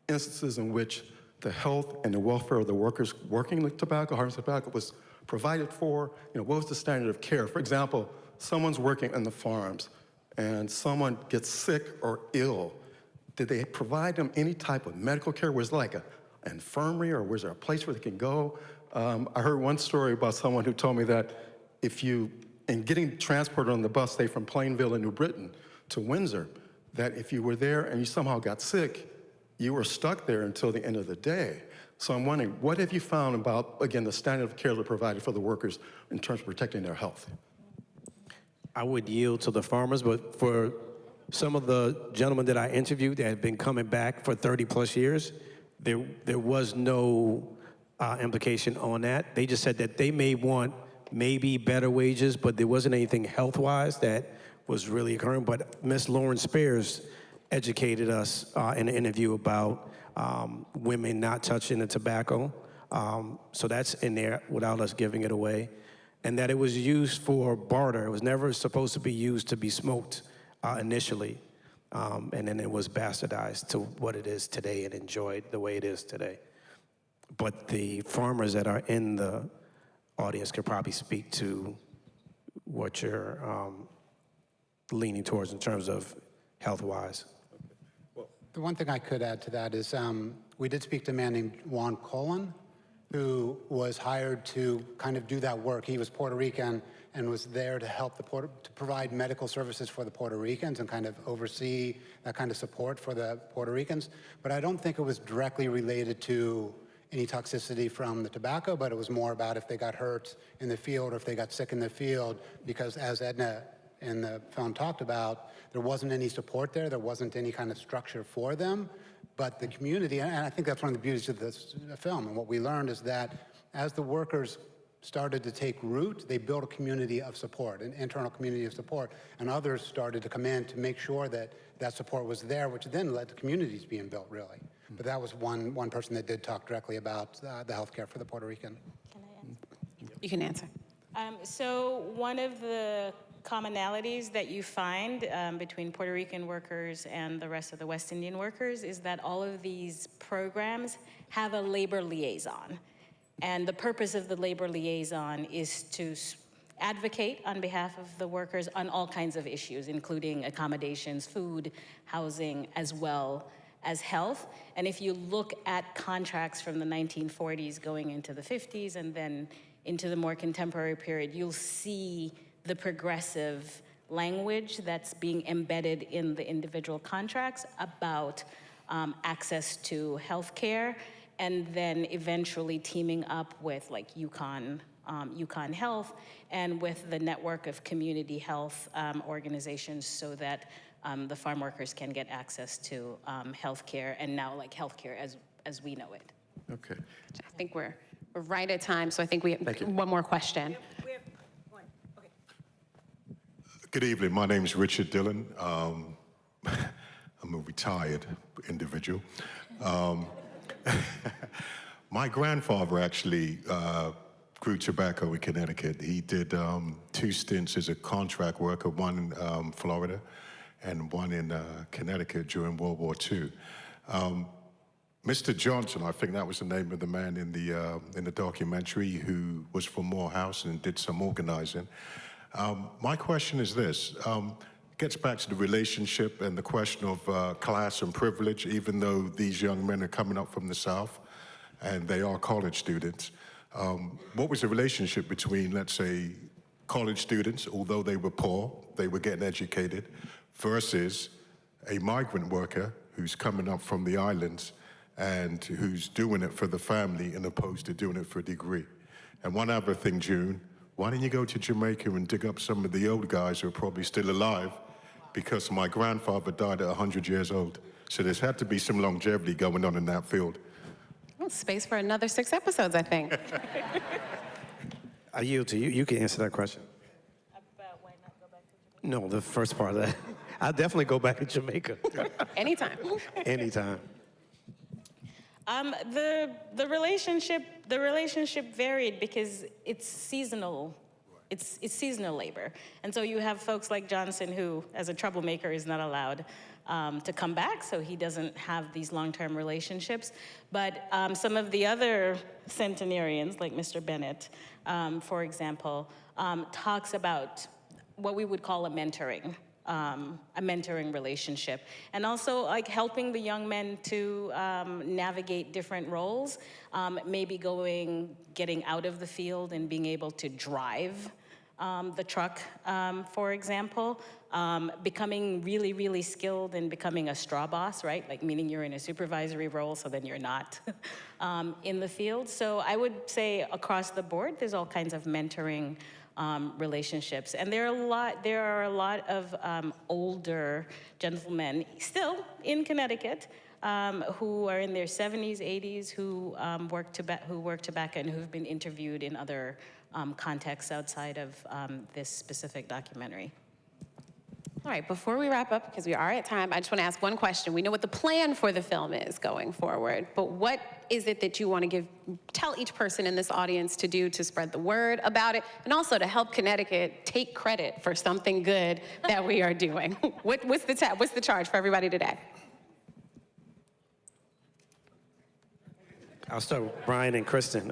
instances in which the health and the welfare of the workers working with tobacco, harvesting tobacco, was provided for? What was the standard of care? For example, someone's working in the farms and someone gets sick or ill. Did they provide them any type of medical care? Was it like an infirmary, or was there a place where they can go? I heard one story about someone who told me that in getting transported on the bus, say from Plainville in New Britain to Windsor, that if you were there and you somehow got sick, you were stuck there until the end of the day. So I'm wondering, what have you found about, again, the standard of care that provided for the workers in terms of protecting their health? I would yield to the farmers, but for some of the gentlemen that I interviewed that have been coming back for 30 plus years, there was no implication on that. They just said that they may want maybe better wages, but there wasn't anything health-wise that was really occurring. But Ms. Lauren Spears educated us in an interview about women not touching the tobacco. So that's in there without us giving it away. and that it was used for barter. It was never supposed to be used to be smoked initially, and then it was bastardized to what it is today and enjoyed the way it is today. But the farmers that are in the audience could probably speak to what you're leaning towards in terms of health-wise. The one thing I could add to that is we did speak to a man named Juan Colon, who was hired to kind of do that work. He was Puerto Rican and was there to help to provide medical services for the Puerto Ricans and kind of oversee that kind of support for the Puerto Ricans. But I don't think it was directly related to any toxicity from the tobacco, but it was more about if they got hurt in the field or if they got sick in the field, because as Edna in the film talked about, there wasn't any support there, there wasn't any kind of structure for them, but the community, and I think that's one of the beauties of this film, and what we learned is that as the workers started to take root, they built a community of support, an internal community of support, and others started to come in to make sure that that support was there, which then led to communities being built, really. But that was one person that did talk directly about the healthcare for the Puerto Rican. You can answer. So one of the commonalities that you find between Puerto Rican workers and the rest of the West Indian workers is that all of these programs have a labor liaison. And the purpose of the labor liaison is to advocate on behalf of the workers on all kinds of issues, including accommodations, food, housing, as well as health. And if you look at contracts from the 1940s going into the 50s and then into the more contemporary period, you'll see the progressive language that's being embedded in the individual contracts about access to health care, and then eventually teaming up with like Yukon Health and with the network of community health organizations so that the farm workers can get access to health care, and now like health care as we know it. Okay. I think we're right at time, so I think we have one more question. Good evening. My name is Richard Dillon. I'm a retired individual. My grandfather actually grew tobacco in Connecticut. He did 2 stints as a contract worker, one in Florida and one in Connecticut during World War II. Mr. Johnson, I think that was the name of the man in the documentary, who was from Morehouse and did some organizing. My question is this. Gets back to the relationship and the question of class and privilege, even though these young men are coming up from the South and they are college students. What was the relationship between, let's say, college students, although they were poor, they were getting educated, versus a migrant worker who's coming up from the islands and who's doing it for the family as opposed to doing it for a degree? And one other thing, June, why don't you go to Jamaica and dig up some of the old guys who are probably still alive, because my grandfather died at 100 years old. So there's had to be some longevity going on in that field. Well, space for another 6 episodes, I think. I yield to you. You can answer that question. About why not go back to Jamaica? No, the first part of that. I'll definitely go back to Jamaica. Anytime. Anytime. The relationship varied because it's seasonal. It's seasonal labor. And so you have folks like Johnson who, as a troublemaker, is not allowed to come back, so he doesn't have these long-term relationships. But some of the other centenarians, like Mr. Bennett, for example, talks about what we would call a mentoring relationship. And also like helping the young men to navigate different roles, maybe getting out of the field and being able to drive the truck, for example, becoming really, really skilled in becoming a straw boss, right? Like meaning you're in a supervisory role, so then you're not in the field. So I would say across the board, there's all kinds of mentoring relationships. And there are a lot of older gentlemen still in Connecticut who are in their 70s, 80s, who work tobacco and who've been interviewed in other contexts outside of this specific documentary. All right, before we wrap up, because we are at time, I just want to ask one question. We know what the plan for the film is going forward, but what is it that you want to tell each person in this audience to do to spread the word about it, and also to help Connecticut take credit for something good that we are doing? What's the charge for everybody today? I'll start with Brian and Kristen.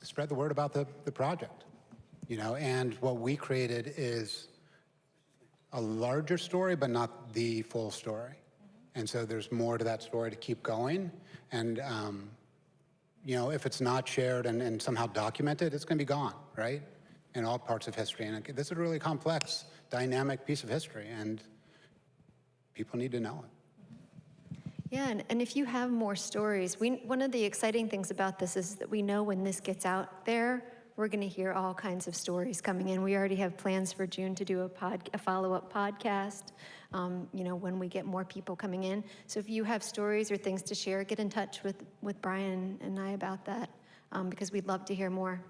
Spread the word about the project, and what we created is a larger story, but not the full story. And so there's more to that story to keep going. And, if it's not shared and somehow documented, it's going to be gone, right? In all parts of history. And this is a really complex, dynamic piece of history, and people need to know it. Yeah, and if you have more stories, one of the exciting things about this is that we know when this gets out there, we're going to hear all kinds of stories coming in. We already have plans for June to do a follow-up podcast, when we get more people coming in. So if you have stories or things to share, get in touch with Brian and I about that, because we'd love to hear more.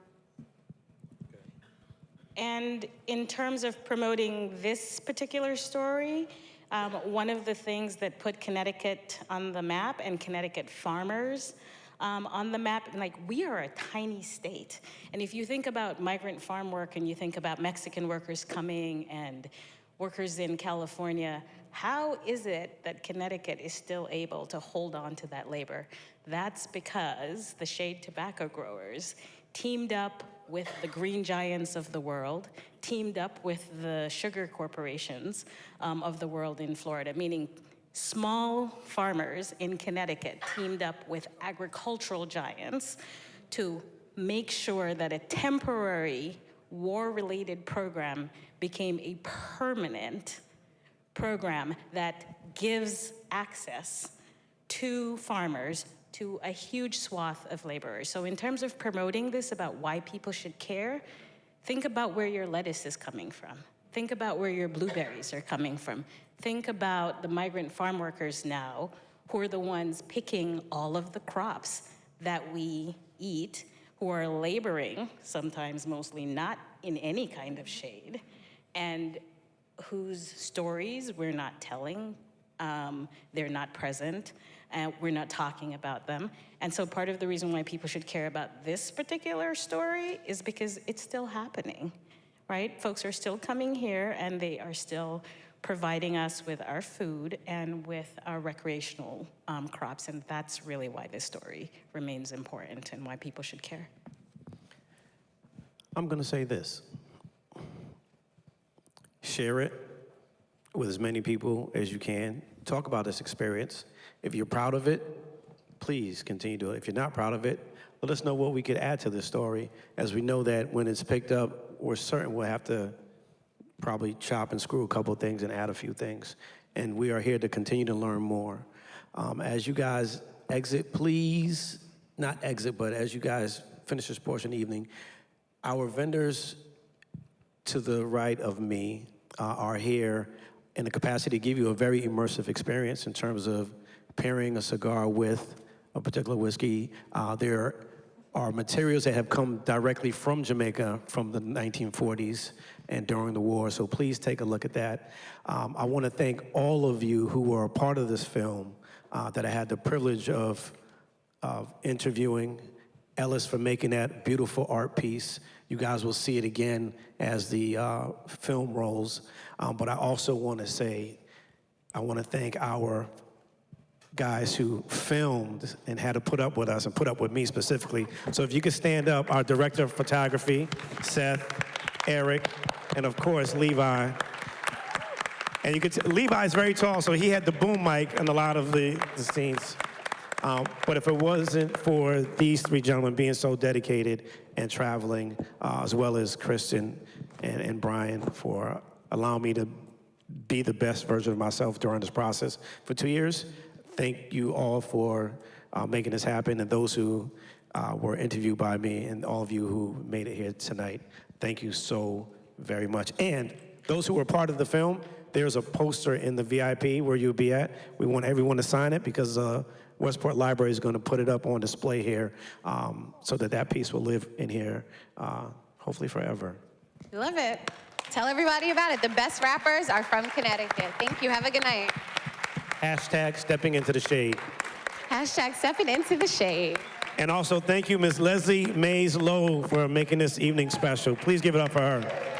And in terms of promoting this particular story, one of the things that put Connecticut on the map and Connecticut farmers on the map, we are a tiny state. And if you think about migrant farm work and you think about Mexican workers coming and workers in California, how is it that Connecticut is still able to hold on to that labor? That's because the shade tobacco growers teamed up with the green giants of the world, teamed up with the sugar corporations of the world in Florida, meaning small farmers in Connecticut teamed up with agricultural giants to make sure that a temporary war-related program became a permanent program that gives access to farmers to a huge swath of laborers. So in terms of promoting this about why people should care, think about where your lettuce is coming from. Think about where your blueberries are coming from. Think about the migrant farm workers now who are the ones picking all of the crops that we eat, who are laboring, sometimes mostly not in any kind of shade, and whose stories we're not telling, they're not present, and we're not talking about them. And so part of the reason why people should care about this particular story is because it's still happening, right? Folks are still coming here and they are still providing us with our food and with our recreational crops. And that's really why this story remains important and why people should care. I'm going to say this. Share it with as many people as you can. Talk about this experience. If you're proud of it, please continue to do it. If you're not proud of it, let us know what we could add to this story, as we know that when it's picked up, we're certain we'll have to probably chop and screw a couple of things and add a few things. And we are here to continue to learn more. As you guys exit, please, not exit, but as you guys finish this portion of the evening, our vendors to the right of me are here in the capacity to give you a very immersive experience in terms of pairing a cigar with a particular whiskey. There are materials that have come directly from Jamaica from the 1940s and during the war, so please take a look at that. I want to thank all of you who were a part of this film that I had the privilege of interviewing. Ellis for making that beautiful art piece. You guys will see it again as the film rolls. But I also want to say, I want to thank our guys who filmed and had to put up with us and put up with me specifically. So if you could stand up, our director of photography, Seth, Eric, and of course, Levi. And you could Levi's very tall, so he had the boom mic in a lot of the scenes. But if it wasn't for these three gentlemen being so dedicated and traveling, as well as Kristen and Brian for allowing me to be the best version of myself during this process for 2 years, thank you all for making this happen, and those who were interviewed by me and all of you who made it here tonight, thank you so very much. And those who were part of the film, there's a poster in the VIP where you'll be at. We want everyone to sign it because Westport Library is going to put it up on display here so that piece will live in here hopefully forever. Love it. Tell everybody about it. The best rappers are from Connecticut. Thank you. Have a good night. Hashtag stepping into the shade. Hashtag stepping into the shade. And also, thank you, Ms. Leslie Mays Lowe, for making this evening special. Please give it up for her.